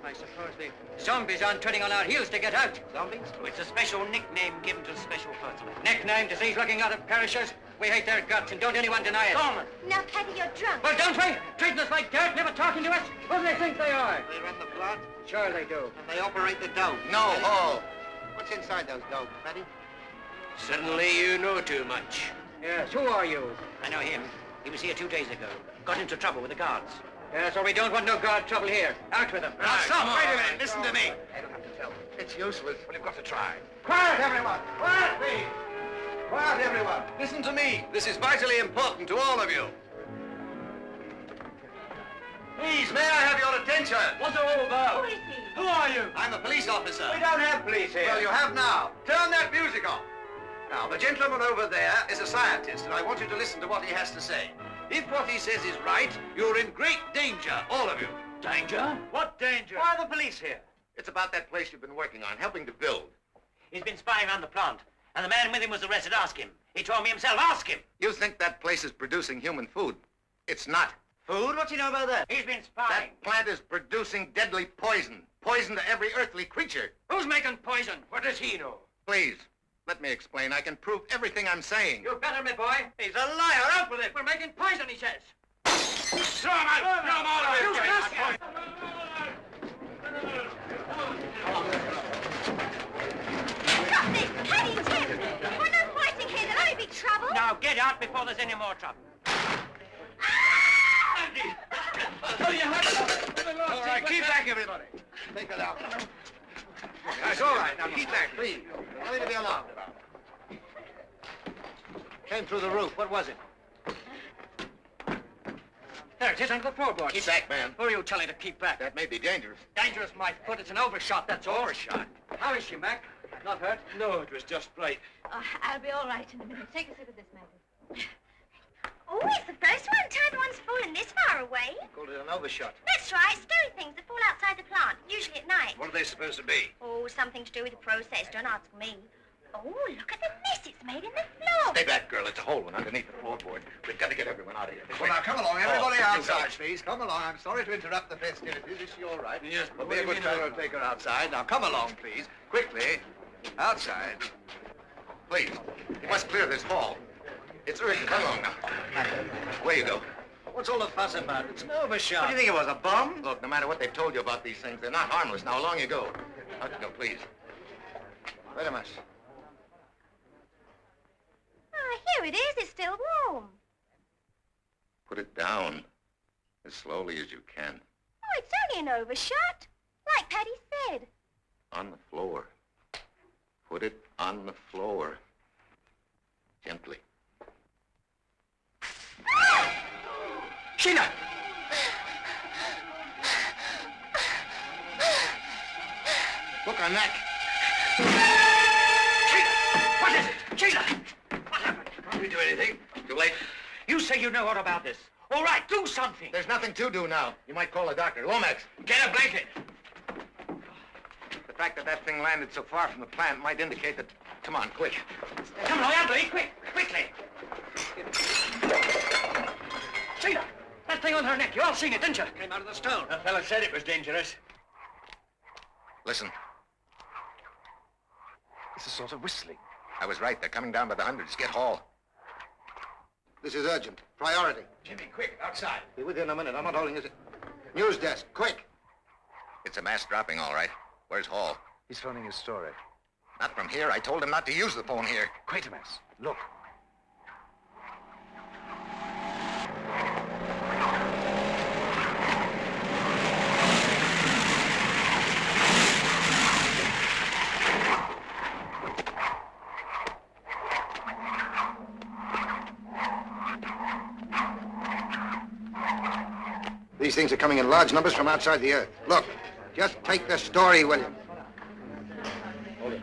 I suppose the zombies aren't treading on our heels to get out. Zombies? Oh, it's a special nickname given to special persons. Nickname, disease-looking out of perishers. We hate their guts, and don't anyone deny it. Gorman. Now, Paddy, you're drunk. Well, don't we? Treating us like dirt, never talking to us. Who do they think they are? They run the plant, Sure they do. and they operate the dope. No, oh. What's inside those dopes, Paddy? Suddenly you know too much. Yes, who are you? I know him. He was here 2 days ago. Got into trouble with the guards. Yes, well, we don't want no guard trouble here. Out with them. Now, stop. Wait a minute, listen to me. I don't have to tell them. It's useless. Well, you've got to try. Quiet, everyone! Quiet, please! Quiet, everyone! Listen to me. This is vitally important to all of you. Please, may I have your attention? What's it all about? Who is he? Who are you? I'm a police officer. We don't have police here. Well, you have now. Turn that music off. Now, the gentleman over there is a scientist, and I want you to listen to what he has to say. If what he says is right, you're in great danger, all of you. Danger? What danger? Why are the police here? It's about that place you've been working on, helping to build. He's been spying around the plant, and the man with him was arrested. Ask him. He told me himself. Ask him. You think that place is producing human food? It's not. Food? What's he know about that? He's been spying. That plant is producing deadly poison. Poison to every earthly creature. Who's making poison? What does he know? Please, let me explain. I can prove everything I'm saying. You better, me boy. He's a liar. Out with it. We're making poison, he says. Throw him out! Throw him all You of it! rascal! Stop this! Paddy, Tim! We're not fighting here. There'll only be trouble. Now get out before there's any more trouble. All right, keep back, everybody. Take it out. That's all right. Now, keep back, please. Nothing to be alarmed about. Came through the roof. What was it? There it is under the floorboards. Keep back, man. Who are you telling to keep back? That may be dangerous. Dangerous, my foot. It's an overshot, that's all. Overshot? How is she, Mac? Not hurt? No, it was just right. Oh, I'll be all right in a minute. Take a sip of this, Maggie. Oh, it's the first one. Time one's fallen this far away. Called it an overshot. That's right. Scary things that fall outside the plant, usually at night. What are they supposed to be? Oh, something to do with the process. Don't ask me. Oh, look at the mess it's made in the floor. Stay back, girl. It's a whole one underneath the floorboard. We've got to get everyone out of here. Well, now, come along. Everybody Oh, outside, please. Come along. I'm sorry to interrupt the festivities. Is she all right? Yes, We'll be a good fellow to take her outside. Now, come along, please. Quickly. Outside. Please, you must clear this hall. It's urgent. Come along now. Where you go? What's all the fuss about? It's an overshot. What do you think it was, a bomb? Look, no matter what they've told you about these things, they're not harmless. Now, along you go. Out you go, please. Quatermass. Ah, here it is. It's still warm. Put it down as slowly as you can. Oh, it's only an overshot. Like Paddy said. On the floor. Put it on the floor. Gently. Sheila! Look, her neck. What is it? Sheila! What happened? Can't we do anything? Too late. You say you know all about this. All right, do something. There's nothing to do now. You might call a doctor. Lomax. Get a blanket. The fact that that thing landed so far from the plant might indicate that... Come on, quick. Come along, Anthony, quick, quickly. Sheila, that thing on her neck, you all seen it, didn't you? Came out of the stone. The fellow said it was dangerous. Listen. It's a sort of whistling. I was right. They're coming down by the hundreds. Get Hall. This is urgent. Priority. Jimmy, quick, outside. Be with you in a minute. I'm not holding this. News desk, quick. It's a mass dropping, all right. Where's Hall? He's phoning his story. Not from here. I told him not to use the phone here. Quatermass, look. The These things are coming in large numbers from outside the Earth. Look, just take the story, William. Hold it.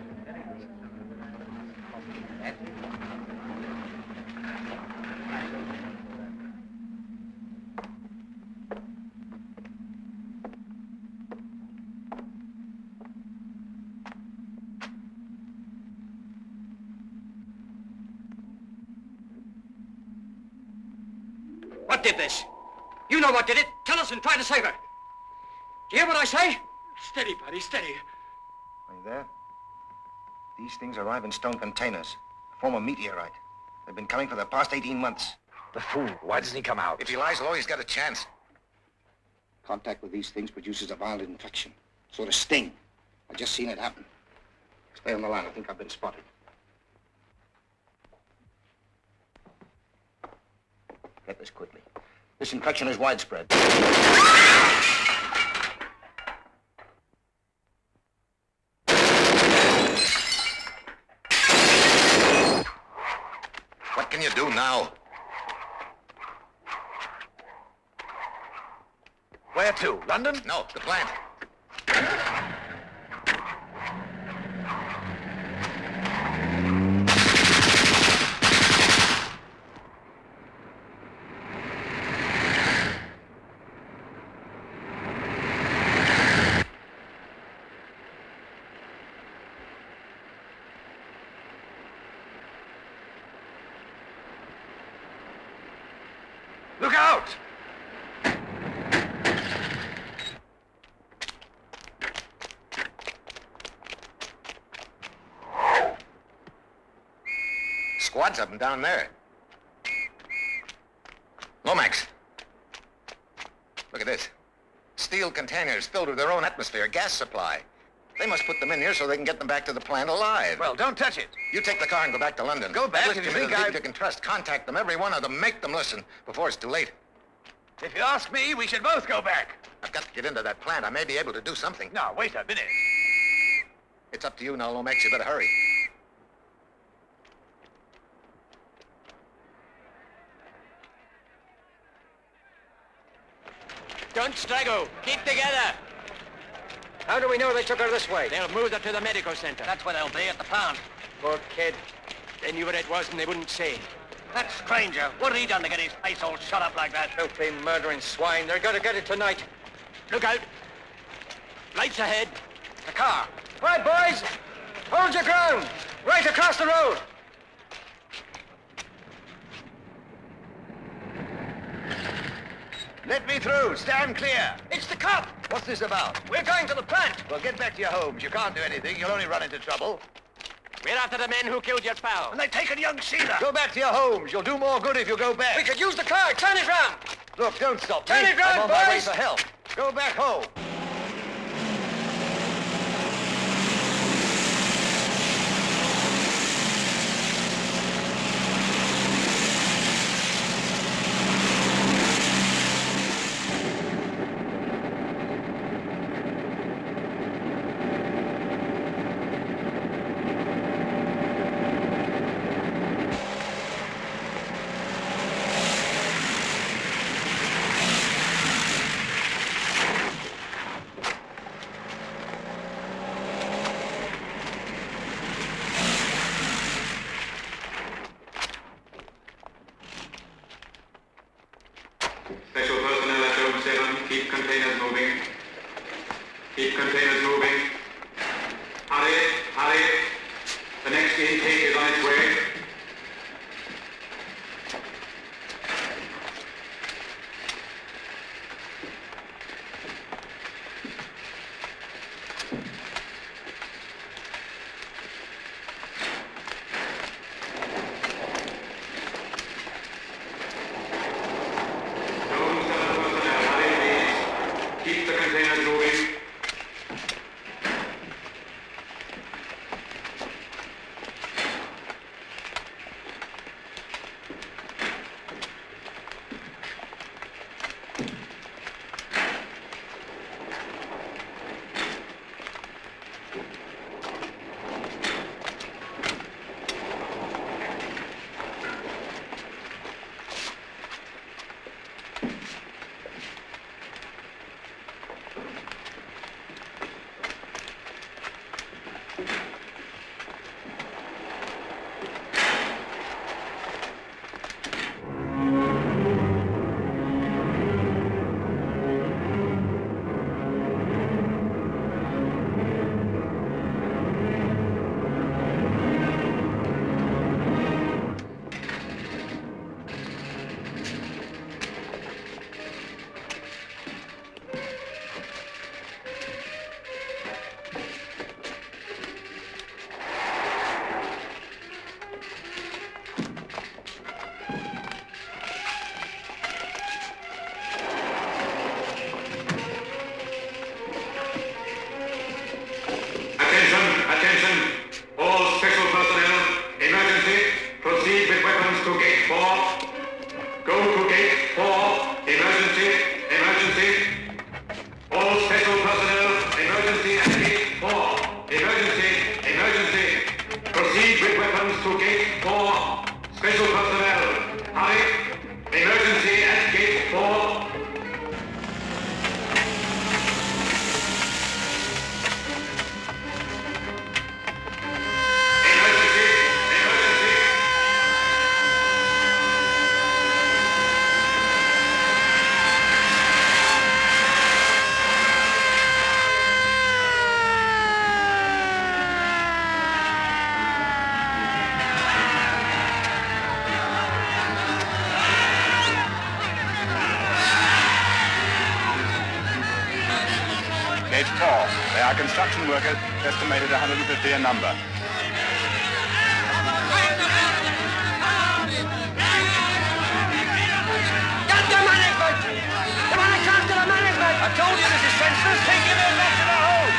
What did this? You know what did it. Tell us and try to save her. Do you hear what I say? Steady, buddy, steady. Are you there? These things arrive in stone containers, a form of meteorite. They've been coming for the past 18 months. The fool. Why doesn't he come out? If he lies low, he's got a chance. Contact with these things produces a violent infection. Sort of sting. I've just seen it happen. Stay on the line. I think I've been spotted. Get this quickly. This infection is widespread. What can you do now? Where to? London? No, the plant. Look out! Squads of them down there. Lomax. Look at this. Steel containers filled with their own atmosphere, gas supply. They must put them in here so they can get them back to the plant alive. Well, don't touch it. You take the car and go back to London. Go back Listen if to you me, think the you can trust. Contact them, every one of them. Make them listen before it's too late. If you ask me, we should both go back. I've got to get into that plant. I may be able to do something. Now, wait a minute. It's up to you now, Lomax. You better hurry. Don't straggle. Keep together. How do we know they took her this way? They'll move her to the medical center. That's where they'll be, at the plant. Poor kid. They knew where it was and they wouldn't say. That stranger, what had he done to get his face all shut up like that? Filthy, murdering swine. They're going to get it tonight. Look out. Lights ahead. The car. Right, boys. Hold your ground. Right across the road. Let me through. Stand clear. It's the cop. What's this about? We're going to the plant. Well, get back to your homes. You can't do anything. You'll only run into trouble. We're after the men who killed your pal. And they've taken young Sheila. Go back to your homes. You'll do more good if you go back. We could use the car. Turn it round. Look, don't stop me. Turn it round, I'm on my way boys. for help. Go back home. Special personnel at Zone 7, keep containers moving. Keep containers moving. Hurry, hurry. The next intake is on its way. Keep the containers moving. are construction workers, estimated 150 in number. Get the management! You want to talk to the management? I told you this is senseless. Take your men back to the hole.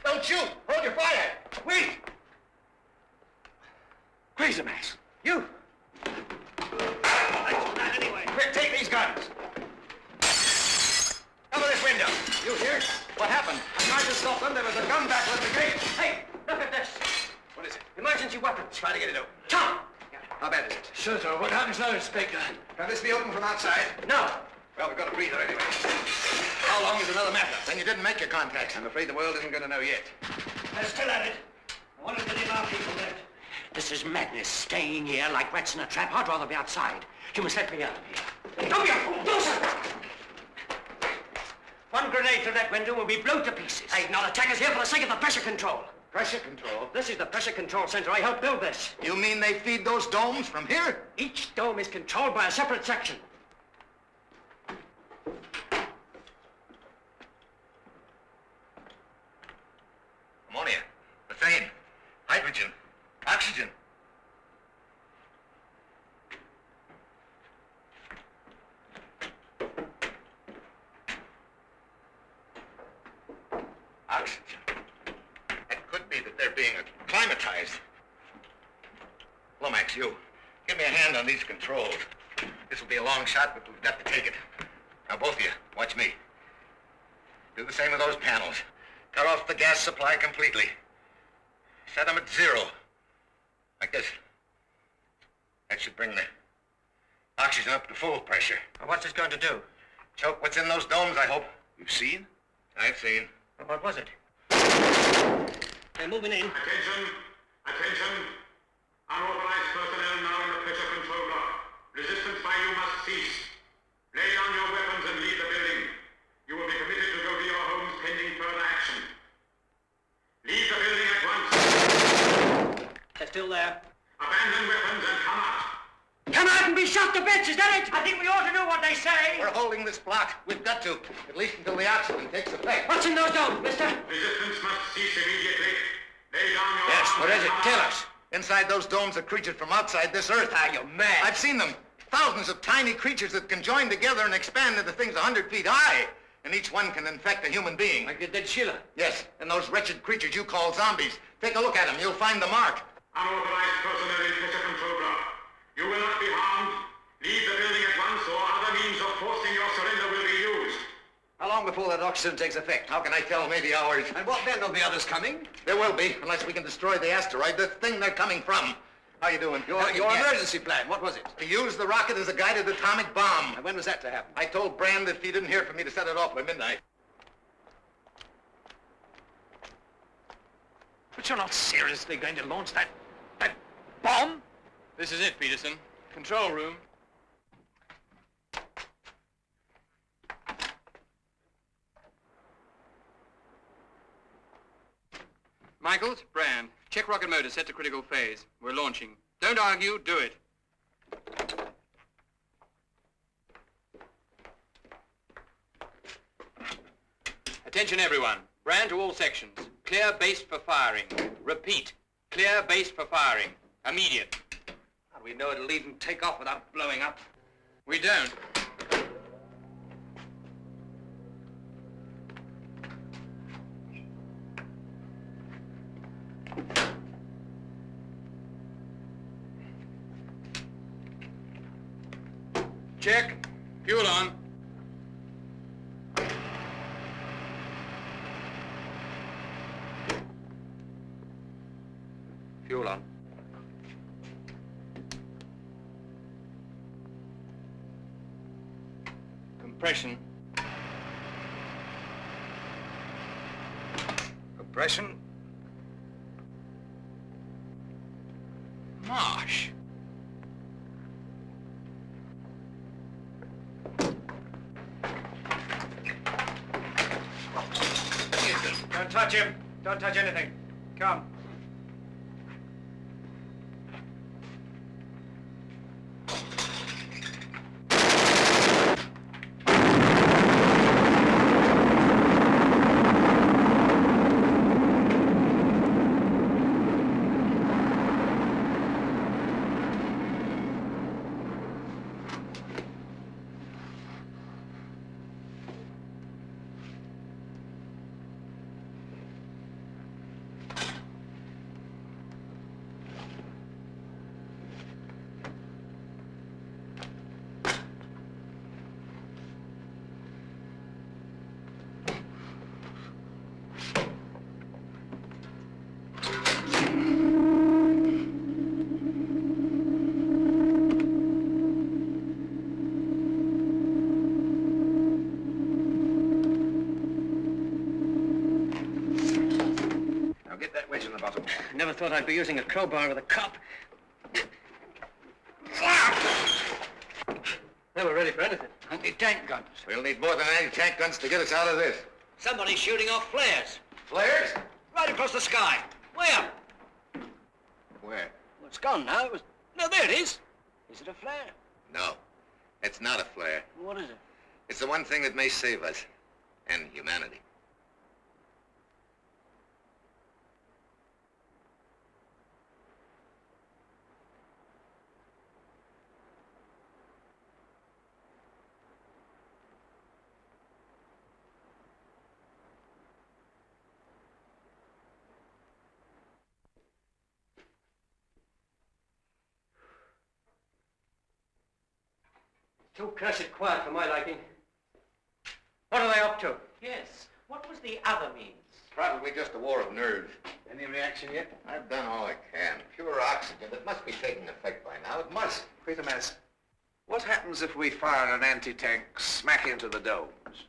Don't shoot! Hold your fire! Wait! Quatermass, you! Anyway. Quick, take these guns. Cover this window. You hear? What happened? I tried to stop them. There was a gun battle at the gate. Hey, look at this. What is it? Emergency weapons. Try to get it open. Tom! How bad is it? Sure, sir. What happens now, Inspector? Can this be opened from outside? No. Well, we've got a breather anyway. How long is another matter? Then you didn't make your contacts. I'm afraid the world isn't going to know yet. They're still at it. I want to get in our people left. This is madness, staying here like rats in a trap. I'd rather be outside. You must let me out of here. Don't be a fool. Do something. One grenade through that window will be blown to pieces. Hey, not attack us here for the sake of the pressure control. Pressure control? This is the pressure control center. I helped build this. You mean they feed those domes from here? Each dome is controlled by a separate section. Ammonia, methane, hydrogen, oxygen. Oxygen. It could be that they're being acclimatized. Lomax, you, give me a hand on these controls. This will be a long shot, but we've got to take it. Now, both of you, watch me. Do the same with those panels. Cut off the gas supply completely. Set them at 0. Like this. That should bring the oxygen up to full pressure. Well, what's this going to do? Choke what's in those domes, I hope. You've seen? I've seen. Well, what was it? They're moving in. Attention! Attention! Unauthorized personnel now in the pressure control block. Resistance by you must cease. Lay down your weapons and leave the building. You will be permitted to go to your homes pending further action. Leave the building at once. They're still there. Abandon weapons and come out. Come out and be shot to bits, is that it? I think we ought to do what they say. We're holding this block. We've got to. At least until the oxygen takes effect. What's in those domes, mister? Resistance must cease immediately. Lay down your Yes, arms what is and it? come Tell out. us. Inside those domes are creatures from outside this earth. Ah, you're mad. I've seen them. Thousands of tiny creatures that can join together and expand into things 100 feet high. And each one can infect a human being. Like the dead Sheila. Yes, and those wretched creatures you call zombies. Take a look at them. You'll find the mark. Unauthorized personnel in pressure control block. You will not be harmed. Leave the building at once or other means of forcing your surrender will be used. How long before that oxygen takes effect? How can I tell? Maybe hours. And what then? There'll be others coming? There will be, unless we can destroy the asteroid, the thing they're coming from. How you doing? Your emergency plan, what was it? To use the rocket as a guided atomic bomb. And when was that to happen? I told Brand if he didn't hear from me to set it off by midnight. But you're not seriously going to launch that bomb? This is it, Peterson. Control room. Michaels, Brand, check rocket motor set to critical phase. We're launching. Don't argue, do it. Attention everyone. Brand to all sections. Clear base for firing. Repeat. Clear base for firing. Immediate. How do we know it'll even take off without blowing up? We don't. Check. Fuel on. Fuel on. Compression. Compression. Marsh. Don't touch him. Don't touch anything. Come. Never thought I'd be using a crowbar with a cop. Never ready for anything. Anti-tank guns. We'll need more than anti-tank guns to get us out of this. Somebody's shooting off flares. Flares? Right across the sky. Way up. Where? Well, it's gone now. It was... No, there it is. Is it a flare? No. It's not a flare. What is it? It's the one thing that may save us. And humanity. Too cursed quiet for my liking. What are they up to? Yes. What was the other means? Probably just a war of nerves. Any reaction yet? I've done all I can. Pure oxygen. It must be taking effect by now. It must. Quatermass, what happens if we fire an anti-tank smack into the domes?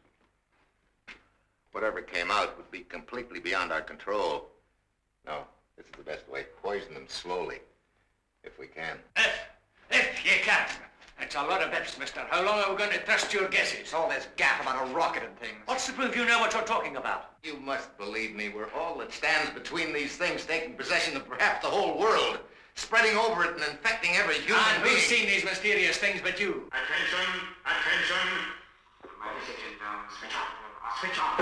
Whatever came out would be completely beyond our control. No, this is the best way. Poison them slowly, if we can. If you can. That's a lot of ifs, mister. How long are we going to trust your guesses? All this gaff about a rocket and things. What's to prove you know what you're talking about? You must believe me. We're all that stands between these things taking possession of perhaps the whole world, spreading over it and infecting every human and being. who's seen these mysterious things but you? Attention! Attention! Switch off.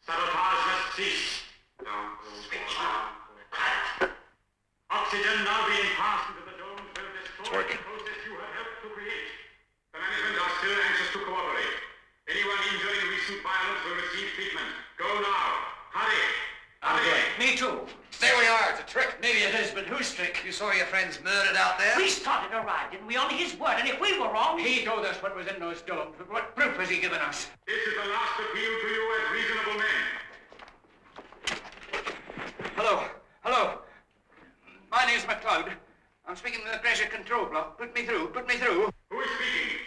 Sabotage must cease. Switch off. Oxygen now being passed into the domes will destroy It's working. the process you have helped to create. The management are still anxious to cooperate. Anyone injured in recent violence will receive treatment. Go now. Hurry. Hurry. Me too. Stay where you are. It's a trick. Maybe it is, but whose trick? You saw your friends murdered out there? We started a riot, didn't we? On his word, and if we were wrong... He told us what was in those domes, but what proof has he given us? This is the last appeal to you as reasonable men. Hello. Hello. My name's McLeod. I'm speaking to the pressure control block. Put me through. Put me through. Who is speaking?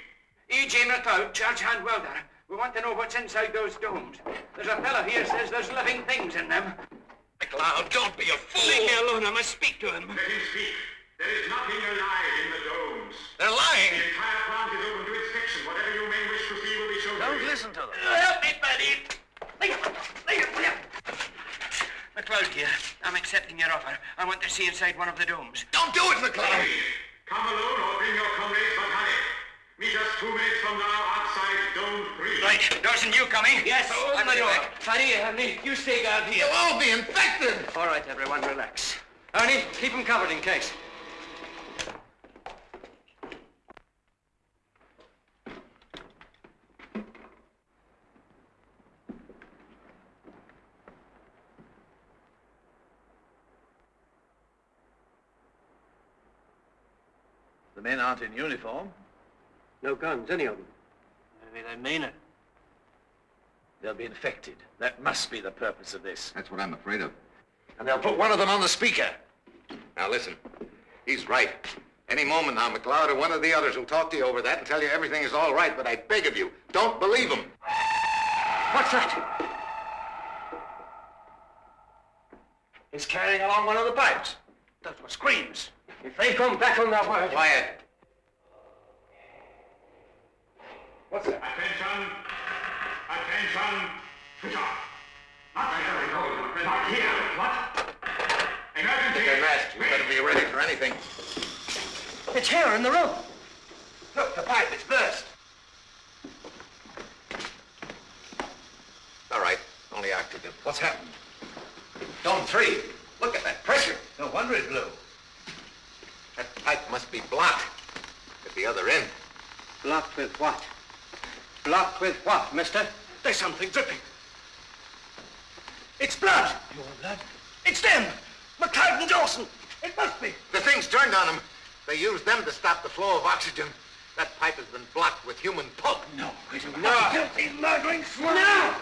E.J. McLeod, charge hand welder. We want to know what's inside those domes. There's a fella here says there's living things in them. McLeod, don't be a fool. Leave me alone. I must speak to him. Let him speak. There is nothing alive in the domes. They're lying. The entire plant is open to inspection. Whatever you may wish to see will be shown to you. Don't listen to them. Help me, buddy. McLeod here. I'm accepting your offer. I want to see inside one of the domes. Don't do it, McLeod. Come alone or bring your comrades, but hurry. Meet us 2 minutes from now outside Dome 3. Right. Dawson, you coming? Yes. Open the door. Fanny, Ernie, you stay guard here. You'll all be infected. All right, everyone, relax. Ernie, keep him covered in case. The men aren't in uniform. No guns, any of them. Maybe they mean it. They'll be infected. That must be the purpose of this. That's what I'm afraid of. And they'll put one of them on the speaker. Now listen, he's right. Any moment now, McLeod or one of the others will talk to you over that and tell you everything is all right, but I beg of you, don't believe them. What's that? He's carrying along one of the pipes. Those were screams. If they come back on their word... Quiet. What's that? Attention. Attention. Switch off. Not there. Not here. What? Emergency. Get their masks. You better be ready for anything. It's here in the room. Look, the pipe, it's burst. All right. Only oxygen. What's happened? Dome 3. Look at that pressure. No wonder it blew. That pipe must be blocked at the other end. Blocked with what? Blocked with what, mister? There's something dripping. It's blood. Your blood? It's them. McLeod and Dawson. It must be. The thing's turned on them. They used them to stop the flow of oxygen. That pipe has been blocked with human pulp. No, No. Guilty murdering swine. Now!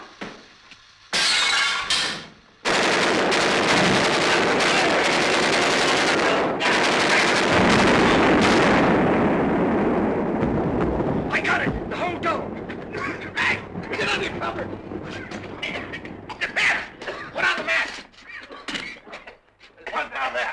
I got it. The whole dome. Hey, get under cover. Get mask. Put on the mask. There's one down there.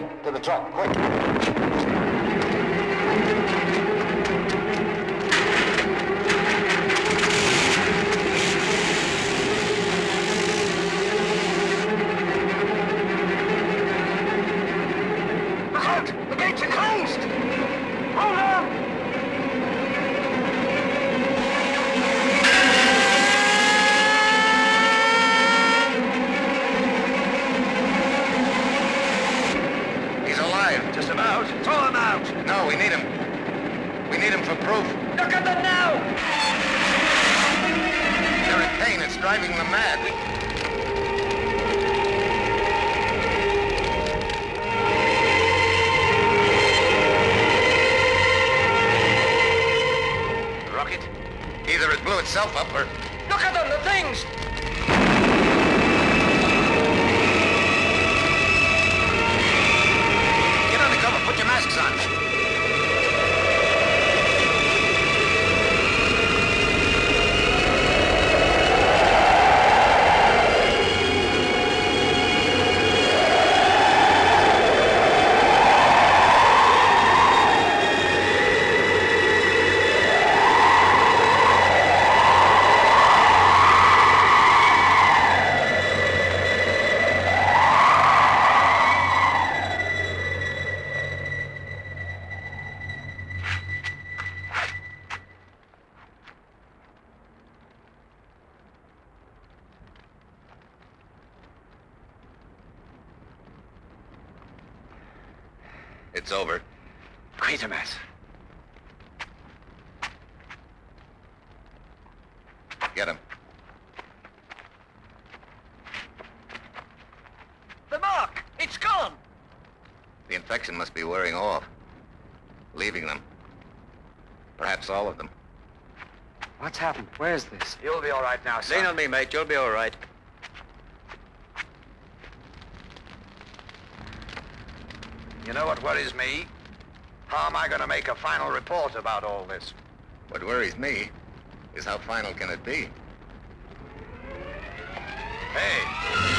Ahead, to the truck, quick. Look out! The gate's enclosed! Hold on! He's alive. Just about. Throw him out. No, we need him. We need him for proof. Look at them now! They're in pain. It's driving them mad. The rocket? Either it blew itself up or... Look at them, the things! Get under cover. Put your masks on. It's over. Quatermass. Get him. The mark! It's gone! The infection must be wearing off. Leaving them. Perhaps all of them. What's happened? Where's this? You'll be all right now, son. Lean on me, mate. You'll be all right. You know what worries me? How am I going to make a final report about all this? What worries me is how final can it be? Hey,